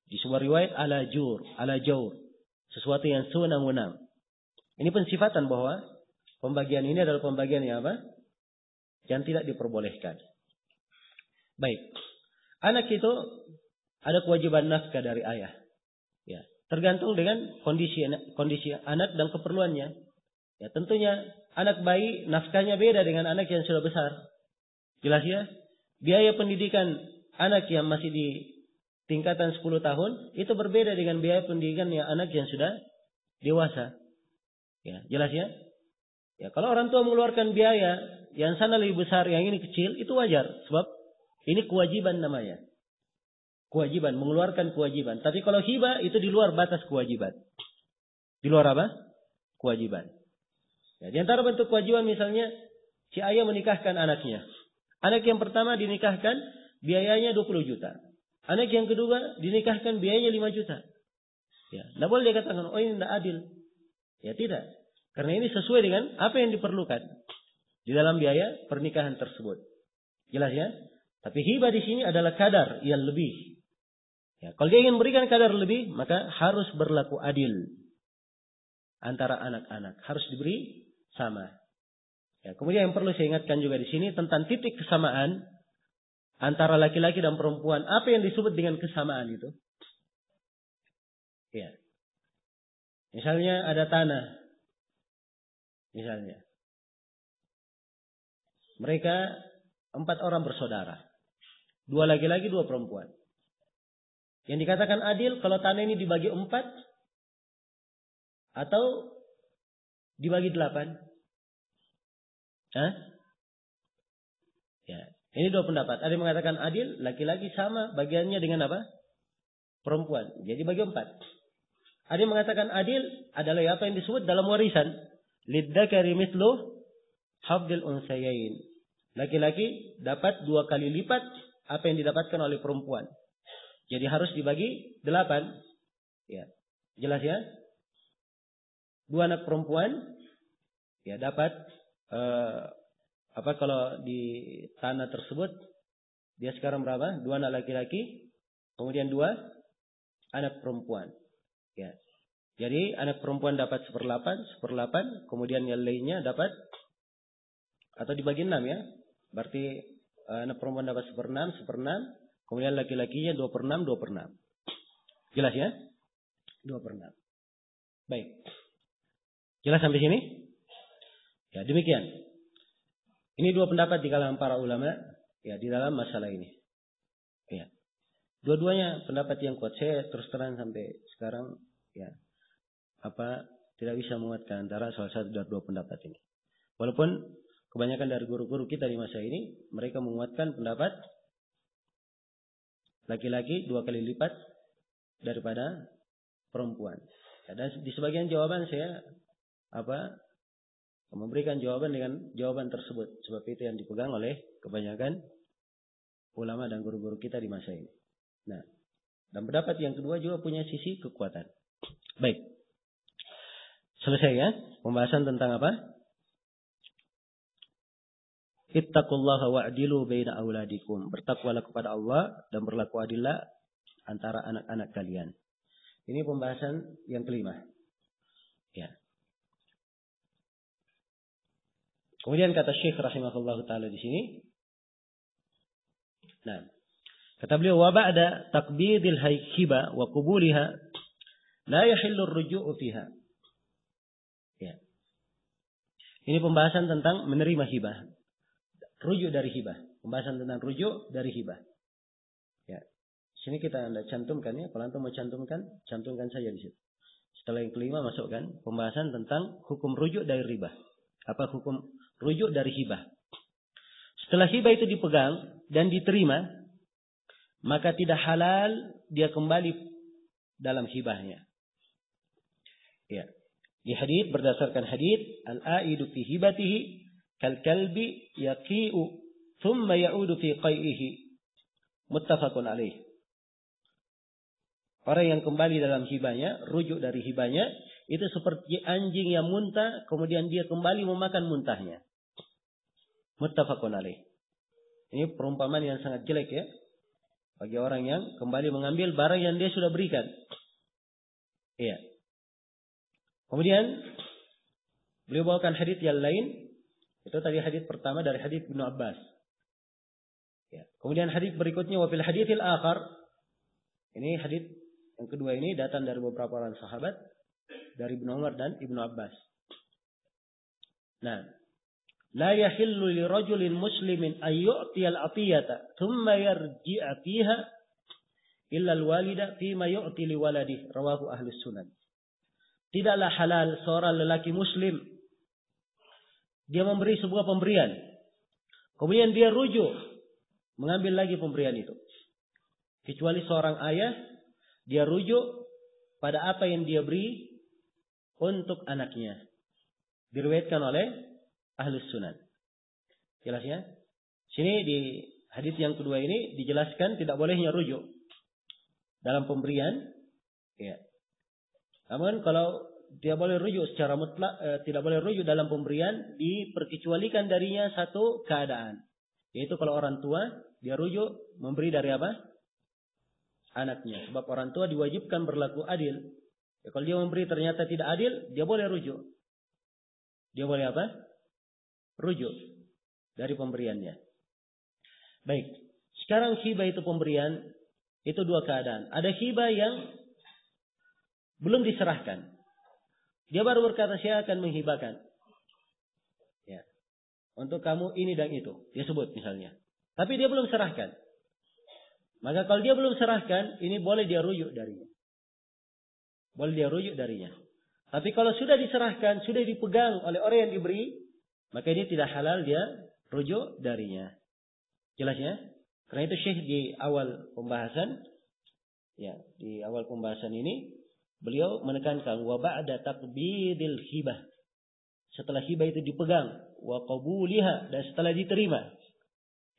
Di sebuah riwayat ala jaur, sesuatu yang sewenang-wenang. Ini pensifatan bahwa pembagian ini adalah pembagian yang apa? Yang tidak diperbolehkan. Baik. Anak itu ada kewajiban nafkah dari ayah. Ya, tergantung dengan kondisi anak dan keperluannya. Ya, tentunya anak bayi nafkahnya beda dengan anak yang sudah besar. Jelas ya? Biaya pendidikan anak yang masih di tingkatan 10 tahun itu berbeda dengan biaya pendidikan yang anak yang sudah dewasa. Ya, jelas ya? Ya, kalau orang tua mengeluarkan biaya yang sana lebih besar, yang ini kecil, itu wajar. Sebab ini kewajiban namanya. Kewajiban, mengeluarkan kewajiban. Tapi kalau hibah itu di luar batas kewajiban. Di luar apa? Kewajiban. Ya, di antara bentuk kewajiban misalnya, si ayah menikahkan anaknya. Anak yang pertama dinikahkan, biayanya 20 juta. Anak yang kedua dinikahkan, biayanya 5 juta. Ya, tidak boleh dikatakan, oh ini tidak adil. Ya tidak. Karena ini sesuai dengan apa yang diperlukan di dalam biaya pernikahan tersebut. Jelas ya? Tapi hibah di sini adalah kadar yang lebih. Ya, kalau dia ingin memberikan kadar lebih, maka harus berlaku adil antara anak-anak. Harus diberi sama. Ya, kemudian yang perlu saya ingatkan juga di sini tentang titik kesamaan antara laki-laki dan perempuan. Apa yang disebut dengan kesamaan itu? Ya. Misalnya ada tanah. Misalnya. Mereka 4 orang bersaudara. 2 laki-laki, 2 perempuan. Yang dikatakan adil kalau tanah ini dibagi 4 atau dibagi 8. Hah? Ya, ini 2 pendapat. Ada yang mengatakan adil, laki-laki sama bagiannya dengan apa? Perempuan. Jadi bagi 4. Ada yang mengatakan adil adalah apa yang disebut dalam warisan. Lidzakari mithlu hadzil unsayain. Laki-laki dapat 2 kali lipat apa yang didapatkan oleh perempuan. Jadi harus dibagi 8. Ya. Jelas ya? 2 anak perempuan ya dapat kalau di tanah tersebut dia sekarang berapa? 2 anak laki-laki, kemudian 2 anak perempuan. Ya. Jadi anak perempuan dapat 1/8, kemudian yang lainnya dapat atau dibagi 6 ya. Berarti anak perempuan dapat 1/6, kemudian laki-lakinya 2/6. Jelas ya? 2/6. Baik. Jelas sampai sini? Ya, demikian. Ini dua pendapat di kalangan para ulama ya di dalam masalah ini. Ya. Dua-duanya pendapat yang kuat. Saya terus terang sampai sekarang ya tidak bisa menguatkan antara salah satu dari dua pendapat ini. Walaupun kebanyakan dari guru-guru kita di masa ini mereka menguatkan pendapat laki-laki 2 kali lipat daripada perempuan. Ya, dan di sebagian jawaban saya memberikan jawaban dengan jawaban tersebut, sebab itu yang dipegang oleh kebanyakan ulama dan guru-guru kita di masa ini. Nah, dan pendapat yang kedua juga punya sisi kekuatan. Baik. Selesai ya pembahasan tentang apa? Ittaqullaha wa'dilu baina auladikum. Bertakwalah kepada Allah dan berlaku adillah antara anak-anak kalian. Ini pembahasan yang kelima. Ya. Kemudian kata Syekh rahimahullahu taala di sini. Nah, kata beliau wa ba'da taqbidil hibah wa qubuliha la yahillu ar-ruju'u fiha. Ya. Ini pembahasan tentang menerima hibah. Rujuk dari hibah. Pembahasan tentang rujuk dari hibah. Ya. Sini kita Anda cantumkan ya. Kalau Anda mau cantumkan saja di situ. Setelah yang kelima masukkan pembahasan tentang hukum rujuk dari riba. Apa hukum rujuk dari hibah? Setelah hibah itu dipegang dan diterima, maka tidak halal dia kembali dalam hibahnya. Ya. Di hadits berdasarkan hadits al-aidu fi hibatihi kal kalbi yaqi'u thumma ya'udu fi qai'ihi muttafaqun alaih. Orang yang kembali dalam hibahnya, rujuk dari hibahnya, itu seperti anjing yang muntah, kemudian dia kembali memakan muntahnya. Muttafaqun alaih. Ini perumpamaan yang sangat jelek ya. Bagi orang yang kembali mengambil barang yang dia sudah berikan. Iya. Kemudian, beliau bawakan hadits yang lain. Itu tadi hadits pertama dari hadits Ibnu Abbas. Ya. Kemudian hadits berikutnya, wa fil haditsil akhar. Ini hadits yang kedua ini datang dari beberapa orang sahabat. Dari Ibnu Umar dan Ibnu Abbas. Nah. La yahillu li rajulin muslimin ayyu'tiyal atiyata thumma yarji'a fiha illa al-walida fima yu'ti li waladihi rawahu ahlus sunan. Tidaklah halal seorang lelaki muslim dia memberi sebuah pemberian, kemudian dia rujuk mengambil lagi pemberian itu. Kecuali seorang ayah dia rujuk pada apa yang dia beri untuk anaknya. Diriwayatkan oleh Ahlus Sunan. Jelas ya? Sini di hadis yang kedua ini dijelaskan tidak bolehnya rujuk dalam pemberian. Ya. Namun kalau dia boleh rujuk secara mutlak, tidak boleh rujuk dalam pemberian, diperkecualikan darinya satu keadaan. Yaitu kalau orang tua dia rujuk memberi dari apa? Anaknya. Sebab orang tua diwajibkan berlaku adil. Ya, kalau dia memberi ternyata tidak adil, dia boleh rujuk. Dia boleh apa? Rujuk dari pemberiannya. Baik. Sekarang hibah itu pemberian. Itu dua keadaan. Ada hibah yang belum diserahkan. Dia baru berkata saya akan menghibahkan. Ya. Untuk kamu ini dan itu. Dia sebut misalnya. Tapi dia belum serahkan. Maka kalau dia belum serahkan. Ini boleh dia rujuk darinya. Boleh dia rujuk darinya. Tapi kalau sudah diserahkan. Sudah dipegang oleh orang yang diberi. Maka ini tidak halal dia rujuk darinya. Jelas ya? Karena itu Syekh di awal pembahasan. Ya, di awal pembahasan ini. Beliau menekankan. Wa ba'da taqbidil hibah. Setelah hibah itu dipegang. Wa qabuliha. Dan setelah diterima.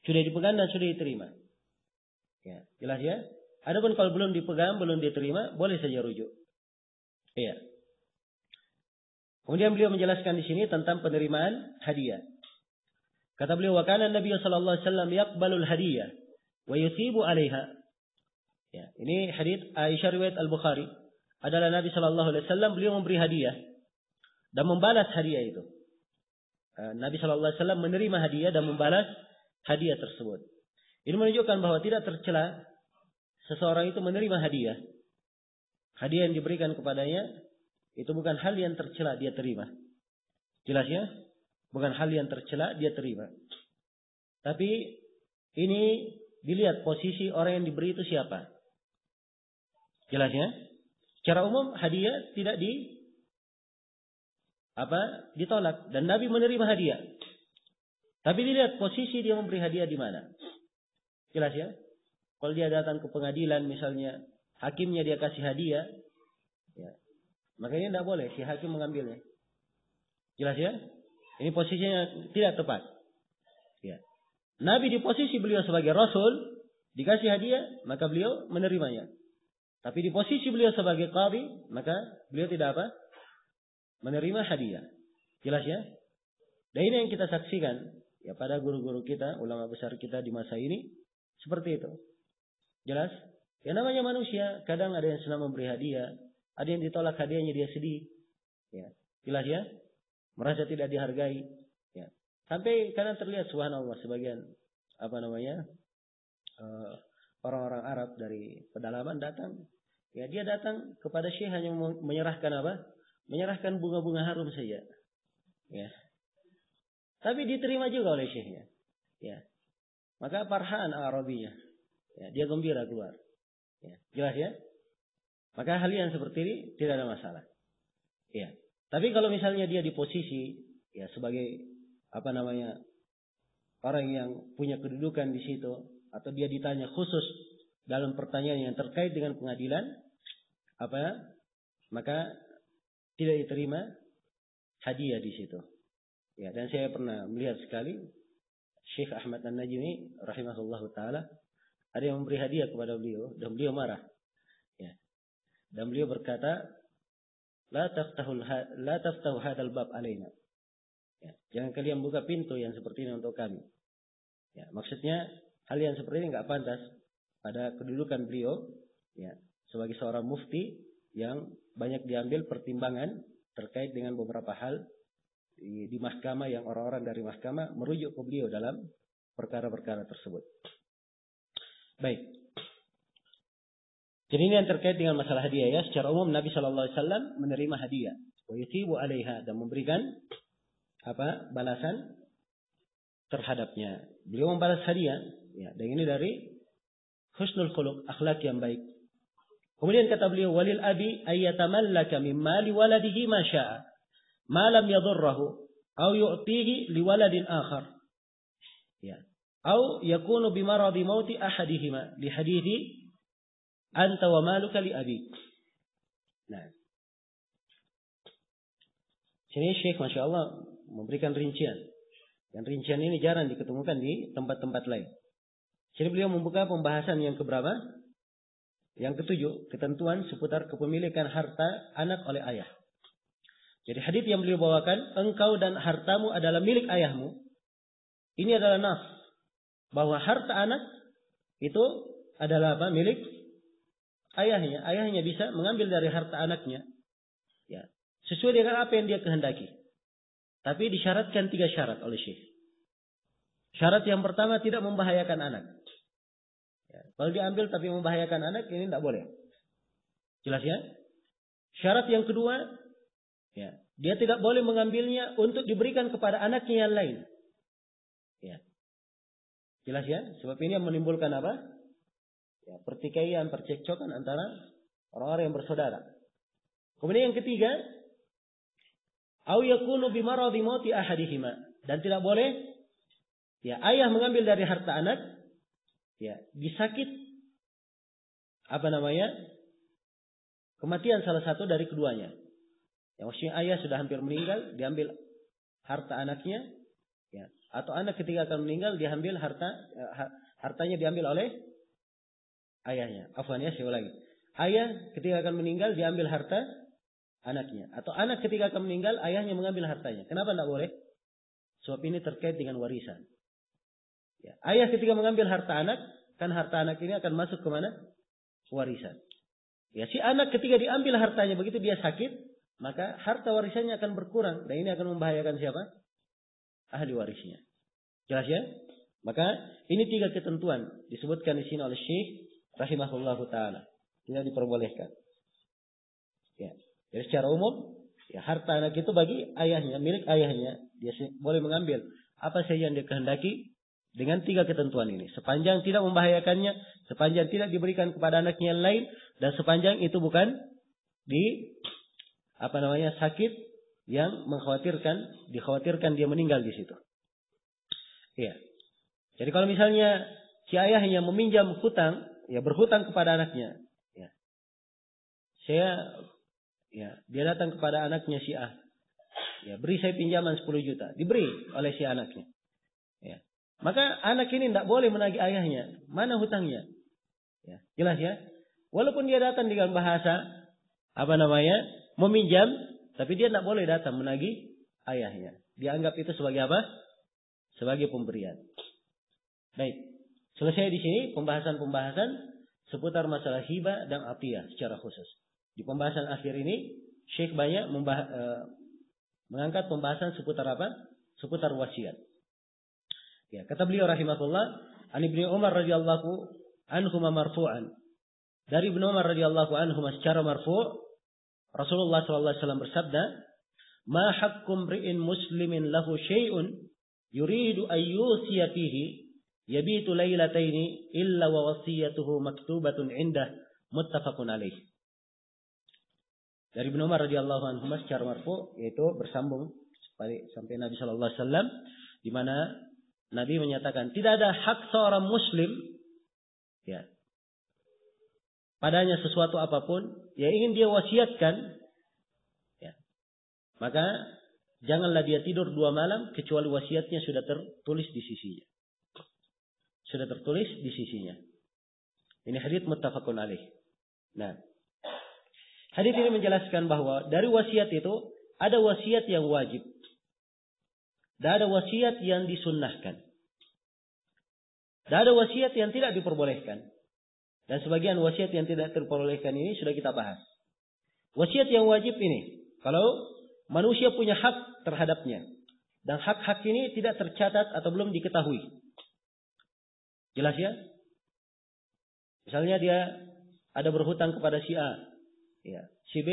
Sudah dipegang dan sudah diterima. Ya, jelas ya? Adapun kalau belum dipegang, belum diterima. Boleh saja rujuk. Iya. Kemudian beliau menjelaskan di sini tentang penerimaan hadiah. Kata beliau, wa kana Nabi sallallahu alaihi wasallam yaqbalul hadiyah wa yusibu 'alaiha. Ya, ini hadits Aisyah riwayat Al-Bukhari. Adalah Nabi sallallahu alaihi wasallam beliau memberi hadiah dan membalas hadiah itu. Nabi sallallahu alaihi wasallam menerima hadiah dan membalas hadiah tersebut. Ini menunjukkan bahwa tidak tercela seseorang itu menerima hadiah. Hadiah yang diberikan kepadanya itu bukan hal yang tercela dia terima. Jelas ya? bukan hal yang tercela, dia terima. Tapi ini dilihat posisi orang yang diberi itu siapa. Jelas ya? Secara umum hadiah tidak ditolak dan Nabi menerima hadiah. Tapi dilihat posisi dia memberi hadiah di mana. Jelas ya? Kalau dia datang ke pengadilan misalnya, hakimnya dia kasih hadiah, ya, makanya tidak boleh si hakim mengambilnya. Jelas ya? Ini posisinya tidak tepat. Ya. Nabi di posisi beliau sebagai Rasul dikasih hadiah, maka beliau menerimanya. Tapi di posisi beliau sebagai qadhi, maka beliau tidak menerima hadiah. Jelas ya? Dan ini yang kita saksikan ya pada guru-guru kita, ulama besar kita di masa ini seperti itu. Jelas? Ya namanya manusia, kadang ada yang senang memberi hadiah, ada yang ditolak hadiahnya dia sedih. Ya. Jelas ya? Merasa tidak dihargai. Ya. Sampai kadang terlihat subhanallah sebagian orang-orang Arab dari pedalaman datang. Ya dia datang kepada syekh hanya menyerahkan menyerahkan bunga-bunga harum saja. Ya. Tapi diterima juga oleh syekhnya. Ya. Maka farhan Arabinya. Ya, dia gembira keluar. Ya. Jelas ya? Maka hal yang seperti ini tidak ada masalah. Ya. Tapi kalau misalnya dia di posisi ya sebagai orang yang punya kedudukan di situ atau dia ditanya khusus dalam pertanyaan yang terkait dengan pengadilan maka tidak diterima hadiah di situ. Ya, dan saya pernah melihat sekali Syekh Ahmad An-Najmi rahimahullahu taala ada yang memberi hadiah kepada beliau dan beliau marah. Ya. Dan beliau berkata, La taftahu hadal bab alaina. Ya, jangan kalian buka pintu yang seperti ini untuk kami. Ya, maksudnya hal yang seperti ini enggak pantas pada kedudukan beliau ya, sebagai seorang mufti yang banyak diambil pertimbangan terkait dengan beberapa hal di mahkamah yang orang-orang dari mahkamah merujuk ke beliau dalam perkara-perkara tersebut. Baik. Jadi ini yang terkait dengan masalah hadiah ya. Secara umum Nabi Shallallahu Alaihi Wasallam menerima hadiah, wa yuthibu alaiha dan memberikan balasan terhadapnya. Beliau membalas hadiah, ya. Dan ini dari husnul khuluq, akhlak yang baik. Kemudian kata beliau, walil abi ayyatamallaka min mali waladihi ma syaa, ma lam yadurruhu, aw yu'tihi li waladin akhar. Ya. Aw yakunu bi maradi mauti ahadihima li hadithi anta wa maluka li abik. Nah. Sini Syekh Masya Allah memberikan rincian. Dan rincian ini jarang diketemukan di tempat-tempat lain. Sini beliau membuka pembahasan yang keberapa? Yang ketujuh, ketentuan seputar kepemilikan harta anak oleh ayah. Jadi hadits yang beliau bawakan, engkau dan hartamu adalah milik ayahmu. Ini adalah nas. Bahwa harta anak itu adalah milik ayahnya. Ayahnya bisa mengambil dari harta anaknya. Ya. Sesuai dengan apa yang dia kehendaki. Tapi disyaratkan 3 syarat oleh Syekh. Syarat yang pertama tidak membahayakan anak. Ya. Kalau diambil tapi membahayakan anak, ini tidak boleh. Jelas ya? Syarat yang kedua, ya, dia tidak boleh mengambilnya untuk diberikan kepada anaknya yang lain. Ya. Jelas ya? Sebab ini yang menimbulkan apa? Ya, pertikaian, percekcokan antara orang-orang yang bersaudara. Kemudian yang ketiga, au yakunu bi maradi mauti ahadihima, dan tidak boleh ya ayah mengambil dari harta anak ya disakit kematian salah satu dari keduanya. Yang maksudnya ayah sudah hampir meninggal, diambil harta anaknya ya, atau anak ketika akan meninggal diambil hartanya diambil oleh ayahnya. Afwan ya, saya ulangi. Ayah ketika akan meninggal diambil harta anaknya, atau anak ketika akan meninggal ayahnya mengambil hartanya. Kenapa tidak boleh? Sebab ini terkait dengan warisan. Ya, ayah ketika mengambil harta anak, kan harta anak ini akan masuk ke mana? Warisan. Ya, si anak ketika diambil hartanya begitu dia sakit, maka harta warisannya akan berkurang dan ini akan membahayakan siapa? Ahli warisnya. Jelas ya? Maka ini 3 ketentuan disebutkan di sini oleh Syekh rahimahullahu taala. Tidak diperbolehkan. Ya. Jadi secara umum, ya harta anak itu bagi ayahnya, milik ayahnya. Dia boleh mengambil apa saja yang dia kehendaki dengan 3 ketentuan ini. Sepanjang tidak membahayakannya, sepanjang tidak diberikan kepada anaknya yang lain, dan sepanjang itu bukan sakit yang dikhawatirkan dia meninggal di situ. Iya. Jadi kalau misalnya si ayahnya meminjam hutang, ya berhutang kepada anaknya, dia datang kepada anaknya si A, beri saya pinjaman 10 juta, diberi oleh si anaknya. Ya. Maka anak ini tidak boleh menagih ayahnya. Mana hutangnya? Ya. Jelas ya? Walaupun dia datang dengan bahasa meminjam, tapi dia tidak boleh datang menagih ayahnya. Dia anggap itu sebagai apa? Sebagai pemberian. Baik. Selesai di sini pembahasan seputar masalah hibah dan atiyah secara khusus. Di pembahasan akhir ini Syekh banyak mengangkat pembahasan seputar apa? Seputar wasiat. Ya, kata beliau rahimahullah, an Ibnu Umar radhiyallahu anhu marfu'an. Dari Ibnu Umar radhiyallahu anhu secara marfu', Rasulullah sallallahu alaihi wasallam bersabda, "Ma haqqum ri'in muslimin lahu syai'un yuridu an yusiya fihi yabitu lailataini illa wa wasiyatuhu maktubatun indah muttafaqun alaih." Dari Ibnu Umar radhiyallahu anhu secara marfu', yaitu bersambung sampai Nabi sallallahu alaihi wasallam, di mana Nabi menyatakan tidak ada hak seorang muslim padanya sesuatu apapun yang ingin dia wasiatkan, maka janganlah dia tidur 2 malam kecuali wasiatnya sudah tertulis di sisinya. Sudah tertulis di sisinya. Ini hadits muttafaqun alaih. Nah, hadits ini menjelaskan bahwa dari wasiat itu ada wasiat yang wajib. Dan ada wasiat yang disunnahkan. Dan ada wasiat yang tidak diperbolehkan. Dan sebagian wasiat yang tidak diperbolehkan ini sudah kita bahas. Wasiat yang wajib ini, kalau manusia punya hak terhadapnya, dan hak-hak ini tidak tercatat atau belum diketahui. Jelas ya? Misalnya dia ada berhutang kepada si A. Si B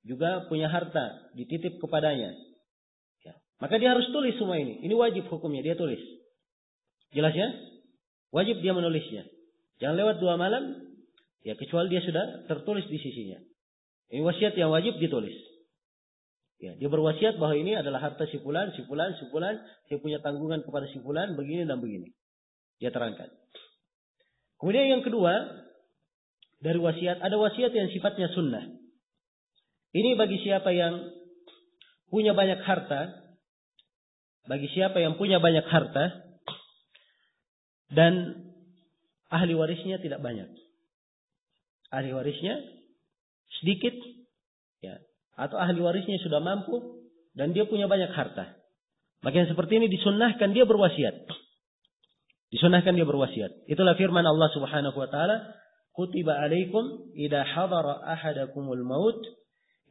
juga punya harta, dititip kepadanya. Maka dia harus tulis semua ini. Ini wajib hukumnya, dia tulis. Jelas ya? Wajib dia menulisnya. Jangan lewat 2 malam, kecuali dia sudah tertulis di sisinya. Ini wasiat yang wajib ditulis. Dia berwasiat bahwa ini adalah harta si fulan, saya punya tanggungan kepada si fulan, begini dan begini. Dia terangkan. Kemudian yang kedua, dari wasiat, ada wasiat yang sifatnya sunnah. Ini bagi siapa yang punya banyak harta, dan ahli warisnya tidak banyak. Ahli warisnya sedikit, atau ahli warisnya sudah mampu dan dia punya banyak harta. Maka yang seperti ini disunnahkan dia berwasiat. Itulah firman Allah Subhanahu wa taala, "Kutiba 'alaikum idza hadara ahadakumul maut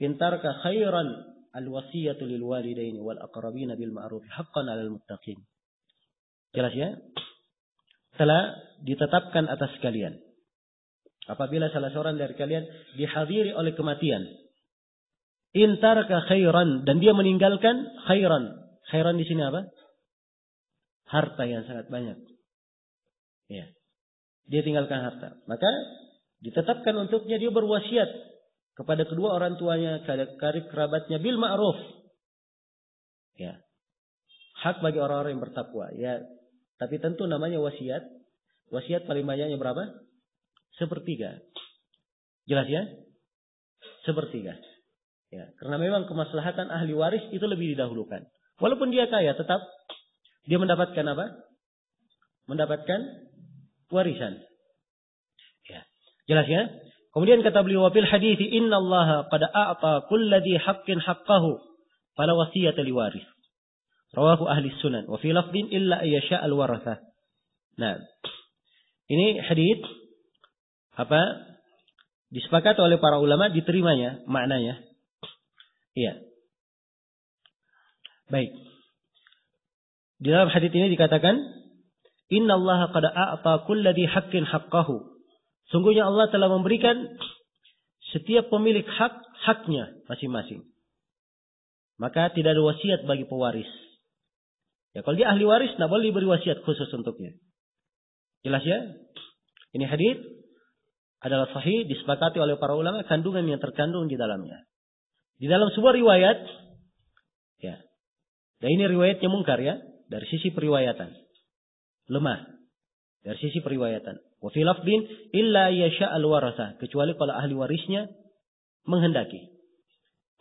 in taraka khairan al-wasiyatu lil walidaini wal aqrabina bil ma'ruf haqqan 'alal muttaqin." Jelas ya? Telah ditetapkan atas kalian. Apabila salah seorang dari kalian dihadiri oleh kematian, in taraka khairan, dan dia meninggalkan khairan. Khairan di sini apa? Harta yang sangat banyak. Dia tinggalkan harta. Maka ditetapkan untuknya dia berwasiat kepada kedua orang tuanya, karib kerabatnya bil ma'ruf. Hak bagi orang-orang yang bertakwa. Tapi tentu namanya wasiat. Wasiat paling banyaknya berapa? 1/3. Jelas ya? 1/3. Karena memang kemaslahatan ahli waris itu lebih didahulukan. Walaupun dia kaya, tetap dia mendapatkan apa? Mendapatkan warisan. Jelas ya? Kemudian kata beliau, "Wa fil hadits innallaha qad a'ta kulli haqqin haqqahu fala wasiyata liwaris." Rawahu ahli sunan. Wa fi lafdhin illa ayyasha al-warathah. Nah, ini hadits disepakati oleh para ulama, diterimanya maknanya. Baik. Di dalam hadits ini dikatakan, "Innallaha qad a'ta kulli haqqin haqqahu." Sungguhnya Allah telah memberikan setiap pemilik hak haknya masing-masing. Maka tidak ada wasiat bagi pewaris. Ya, kalau dia ahli waris, tidak boleh diberi wasiat khusus untuknya. Jelas ya? Ini hadis adalah sahih, disepakati oleh para ulama, kandungan yang terkandung di dalamnya. Di dalam sebuah riwayat, ya, dan ini riwayatnya mungkar ya, dari sisi periwayatan. Lemah. Dari sisi periwayatan. Wa fi lafdin illa yasha al-warasah. Kecuali kalau ahli warisnya menghendaki.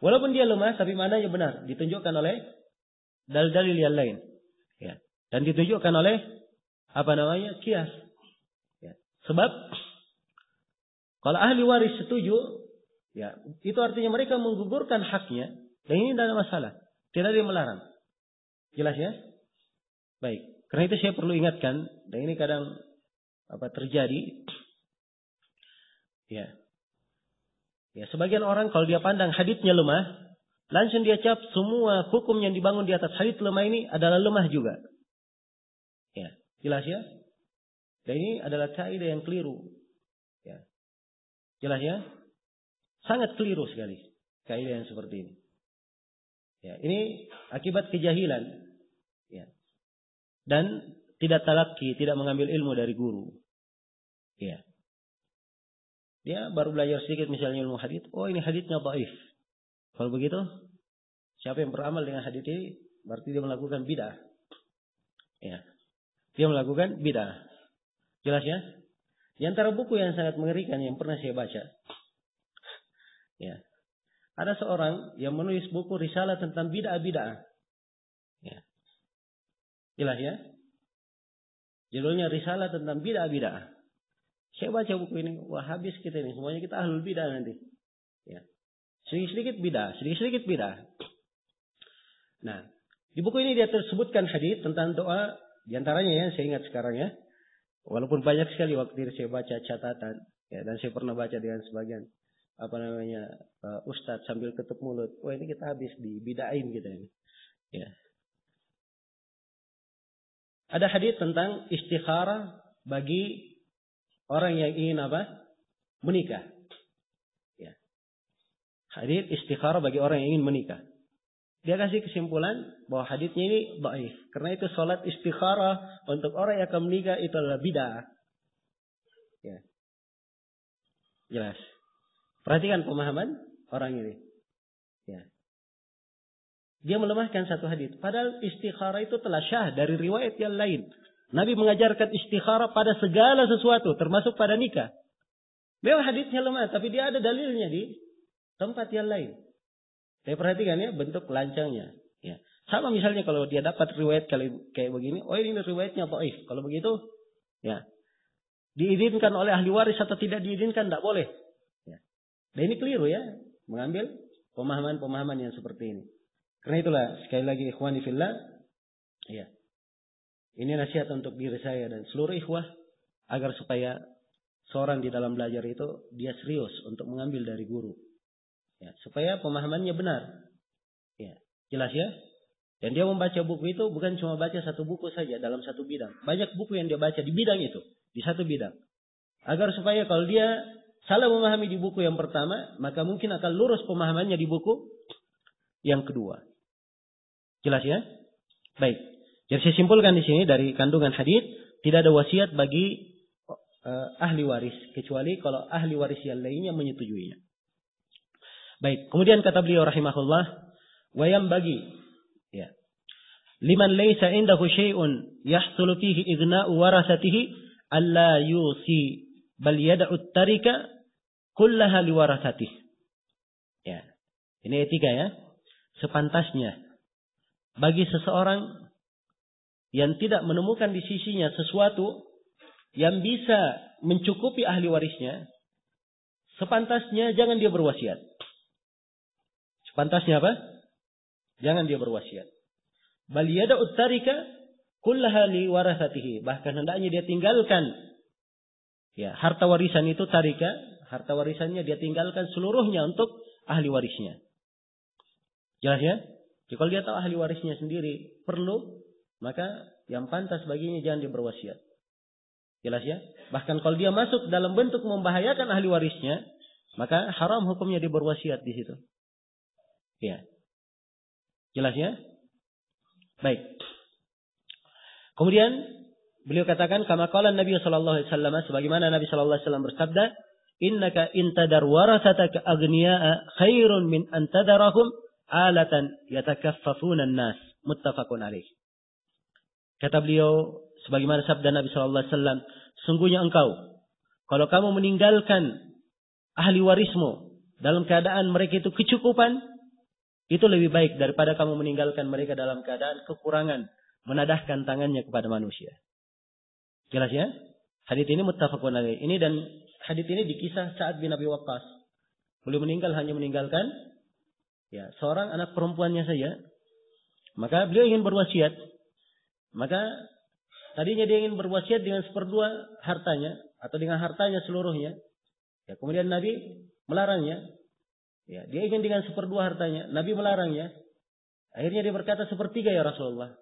Walaupun dia lemah, tapi maknanya benar. Ditunjukkan oleh dalil-dalil yang lain. Ya. Dan ditunjukkan oleh kias. Ya. Sebab kalau ahli waris setuju, ya, itu artinya mereka menggugurkan haknya, dan ini tidak ada masalah. Tidak ada yang melarang. Jelas ya? Baik. Karena itu saya perlu ingatkan, dan ini kadang terjadi. Ya. Ya, sebagian orang kalau dia pandang haditsnya lemah, langsung dia cap semua hukum yang dibangun di atas hadits lemah ini adalah lemah juga. Ya, jelas ya? Dan ini adalah kaidah yang keliru. Ya. Jelas ya? Sangat keliru sekali kaidah yang seperti ini. Ya, ini akibat kejahilan. Ya. Dan tidak talaki, tidak mengambil ilmu dari guru. Ya. Dia baru belajar sedikit misalnya ilmu hadits. Oh, ini haditsnya dhaif. Kalau begitu, siapa yang beramal dengan hadits ini berarti dia melakukan bid'ah. Ya. Dia melakukan bid'ah. Jelas ya? Di antara buku yang sangat mengerikan yang pernah saya baca. Ya. Ada seorang yang menulis buku risalah tentang bid'ah-bid'ah. Ya. Jelas ya? Judulnya risalah tentang bid'ah-bid'ah. Saya baca buku ini, wah habis kita ini. Semuanya kita ahlul bid'ah nanti. Ya. Sedikit-sedikit bid'ah. Nah, di buku ini dia tersebutkan hadis tentang doa. Di antaranya ya, saya ingat sekarang ya. Walaupun banyak sekali waktu saya baca catatan. Ya, dan saya pernah baca dengan sebagian ustadz sambil ketuk mulut. Wah ini kita habis dibidain kita ini. Ya. Ada hadis tentang istikharah bagi orang yang ingin menikah. Ya. Hadis istikharah bagi orang yang ingin menikah. Dia kasih kesimpulan bahwa hadisnya ini dhaif. Karena itu salat istikharah untuk orang yang akan menikah itu adalah bid'ah. Ya. Jelas. Perhatikan pemahaman orang ini. Ya. Dia melemahkan satu hadis. Padahal istikharah itu telah syah dari riwayat yang lain. Nabi mengajarkan istikharah pada segala sesuatu, termasuk pada nikah. Memang hadisnya lemah, tapi dia ada dalilnya di tempat yang lain. Saya perhatikan ya bentuk lancangnya. Ya. Sama misalnya kalau dia dapat riwayat kayak begini, oh ini riwayatnya dhaif. Kalau begitu, ya diizinkan oleh ahli waris atau tidak diizinkan, tidak boleh. Ya. Dan ini keliru ya, mengambil pemahaman-pemahaman yang seperti ini. Karena itulah sekali lagi ikhwani fillah, ya. Ini nasihat untuk diri saya dan seluruh ikhwah agar supaya seorang di dalam belajar itu dia serius untuk mengambil dari guru. Ya, supaya pemahamannya benar. Ya, jelas ya? Dan dia membaca buku itu bukan cuma baca satu buku saja dalam satu bidang. Banyak buku yang dia baca di bidang itu, di satu bidang. Agar supaya kalau dia salah memahami di buku yang pertama, maka mungkin akan lurus pemahamannya di buku yang kedua. Jelas ya? Baik. Jadi saya simpulkan di sini dari kandungan hadis tidak ada wasiat bagi ahli waris kecuali kalau ahli waris yang lainnya menyetujuinya. Baik, kemudian kata beliau rahimahullah, wa yanbaghi ya. Liman laysa indahu syai'un yahsulu fihi ighna'u warasatihi alla yusi bal yad'u at-tarika kullaha liwarasatihi. Ya. Ini etika ya. Sepantasnya bagi seseorang yang tidak menemukan di sisinya sesuatu yang bisa mencukupi ahli warisnya, sepantasnya jangan dia berwasiat. Sepantasnya apa? Jangan dia berwasiat. Bal yada'u tarika kullaha li warasatihi. Bahkan hendaknya dia tinggalkan ya, harta warisan itu tarika, harta warisannya dia tinggalkan seluruhnya untuk ahli warisnya. Jelas ya? Jadi kalau dia tahu ahli warisnya sendiri perlu, maka yang pantas baginya jangan dia berwasiat. Jelas ya? Bahkan kalau dia masuk dalam bentuk membahayakan ahli warisnya, maka haram hukumnya dia berwasiat di situ. Ya. Jelas ya? Baik. Kemudian beliau katakan kama qala Nabi sallallahu alaihi wasallam, sebagaimana Nabi sallallahu alaihi wasallam bersabda, innaka intadar warasataka aghniya'a khairun min antadarahum alatan yatakaffafuna an-nas. Muttafaqun alaih. Kata beliau sebagaimana sabda Nabi sallallahu alaihi wasallam, sungguhnya engkau kalau kamu meninggalkan ahli warismu dalam keadaan mereka itu kecukupan, itu lebih baik daripada kamu meninggalkan mereka dalam keadaan kekurangan, menadahkan tangannya kepada manusia. Jelas ya? Hadits ini muttafaqun alaih. Ini dan hadits ini dikisah Sa'ad bin Abi Waqqas. Beliau meninggal hanya meninggalkan seorang anak perempuannya saja. Maka beliau ingin berwasiat. Maka tadinya dia ingin berwasiat dengan 1/2 hartanya atau dengan hartanya seluruhnya. Kemudian Nabi melarangnya. Dia ingin dengan 1/2 hartanya. Nabi melarangnya. Akhirnya dia berkata 1/3 ya Rasulullah.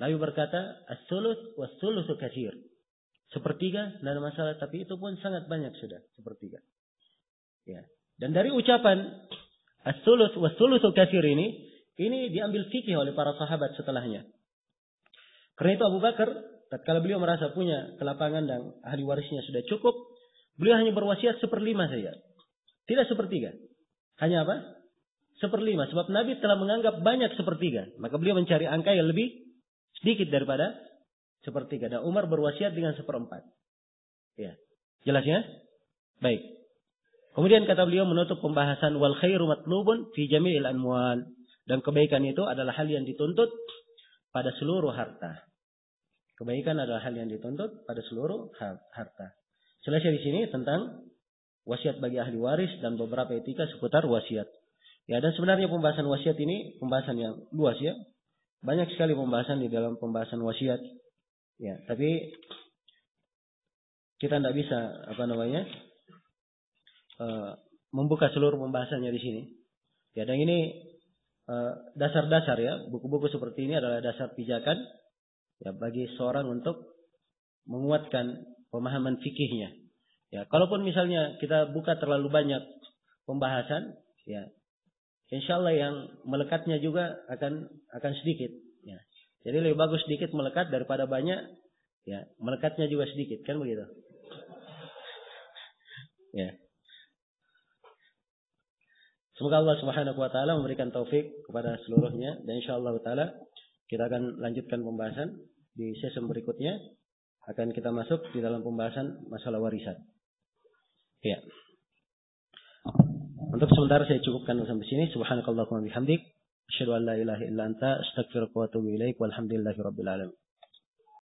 Nabi berkata, as-sulus was-sulusu katsir. 1/3 tidak ada masalah, tapi itu pun sangat banyak sudah 1/3. Dan dari ucapan as-sulus was-sulusu katsir ini diambil fikih oleh para sahabat setelahnya. Karena itu Abu Bakar, tatkala beliau merasa punya kelapangan dan ahli warisnya sudah cukup, beliau hanya berwasiat 1/5 saja. Tidak 1/3. Hanya apa? 1/5. Sebab Nabi telah menganggap banyak 1/3. Maka beliau mencari angka yang lebih sedikit daripada 1/3. Dan Umar berwasiat dengan 1/4. Jelas ya? Baik. Kemudian kata beliau menutup pembahasan wal khairu matlubun fi jami'il amwal. Dan kebaikan itu adalah hal yang dituntut pada seluruh harta. Kebaikan adalah hal yang dituntut pada seluruh harta. Selesai di sini tentang wasiat bagi ahli waris dan beberapa etika seputar wasiat. Dan sebenarnya pembahasan wasiat ini pembahasan yang luas ya. Banyak sekali pembahasan di dalam pembahasan wasiat. Tapi kita tidak bisa membuka seluruh pembahasannya di sini. Dan ini dasar-dasar ya. Buku-buku seperti ini adalah dasar pijakan bagi seorang untuk menguatkan pemahaman fikihnya. Kalaupun misalnya kita buka terlalu banyak pembahasan, insyaallah yang melekatnya juga akan sedikit. Jadi lebih bagus sedikit melekat daripada banyak, melekatnya juga sedikit, kan begitu? Semoga Allah Subhanahu wa taala memberikan taufik kepada seluruhnya dan insyaallah taala kita akan lanjutkan pembahasan di sesi berikutnya, akan kita masuk di dalam pembahasan masalah warisan. Untuk sementara saya cukupkan sampai sini. Subhanakallahumma bihamdik, asyhadu an la ilaha illa anta, astaghfiruka wa atubu ilaik. Walhamdulillahirabbil alamin.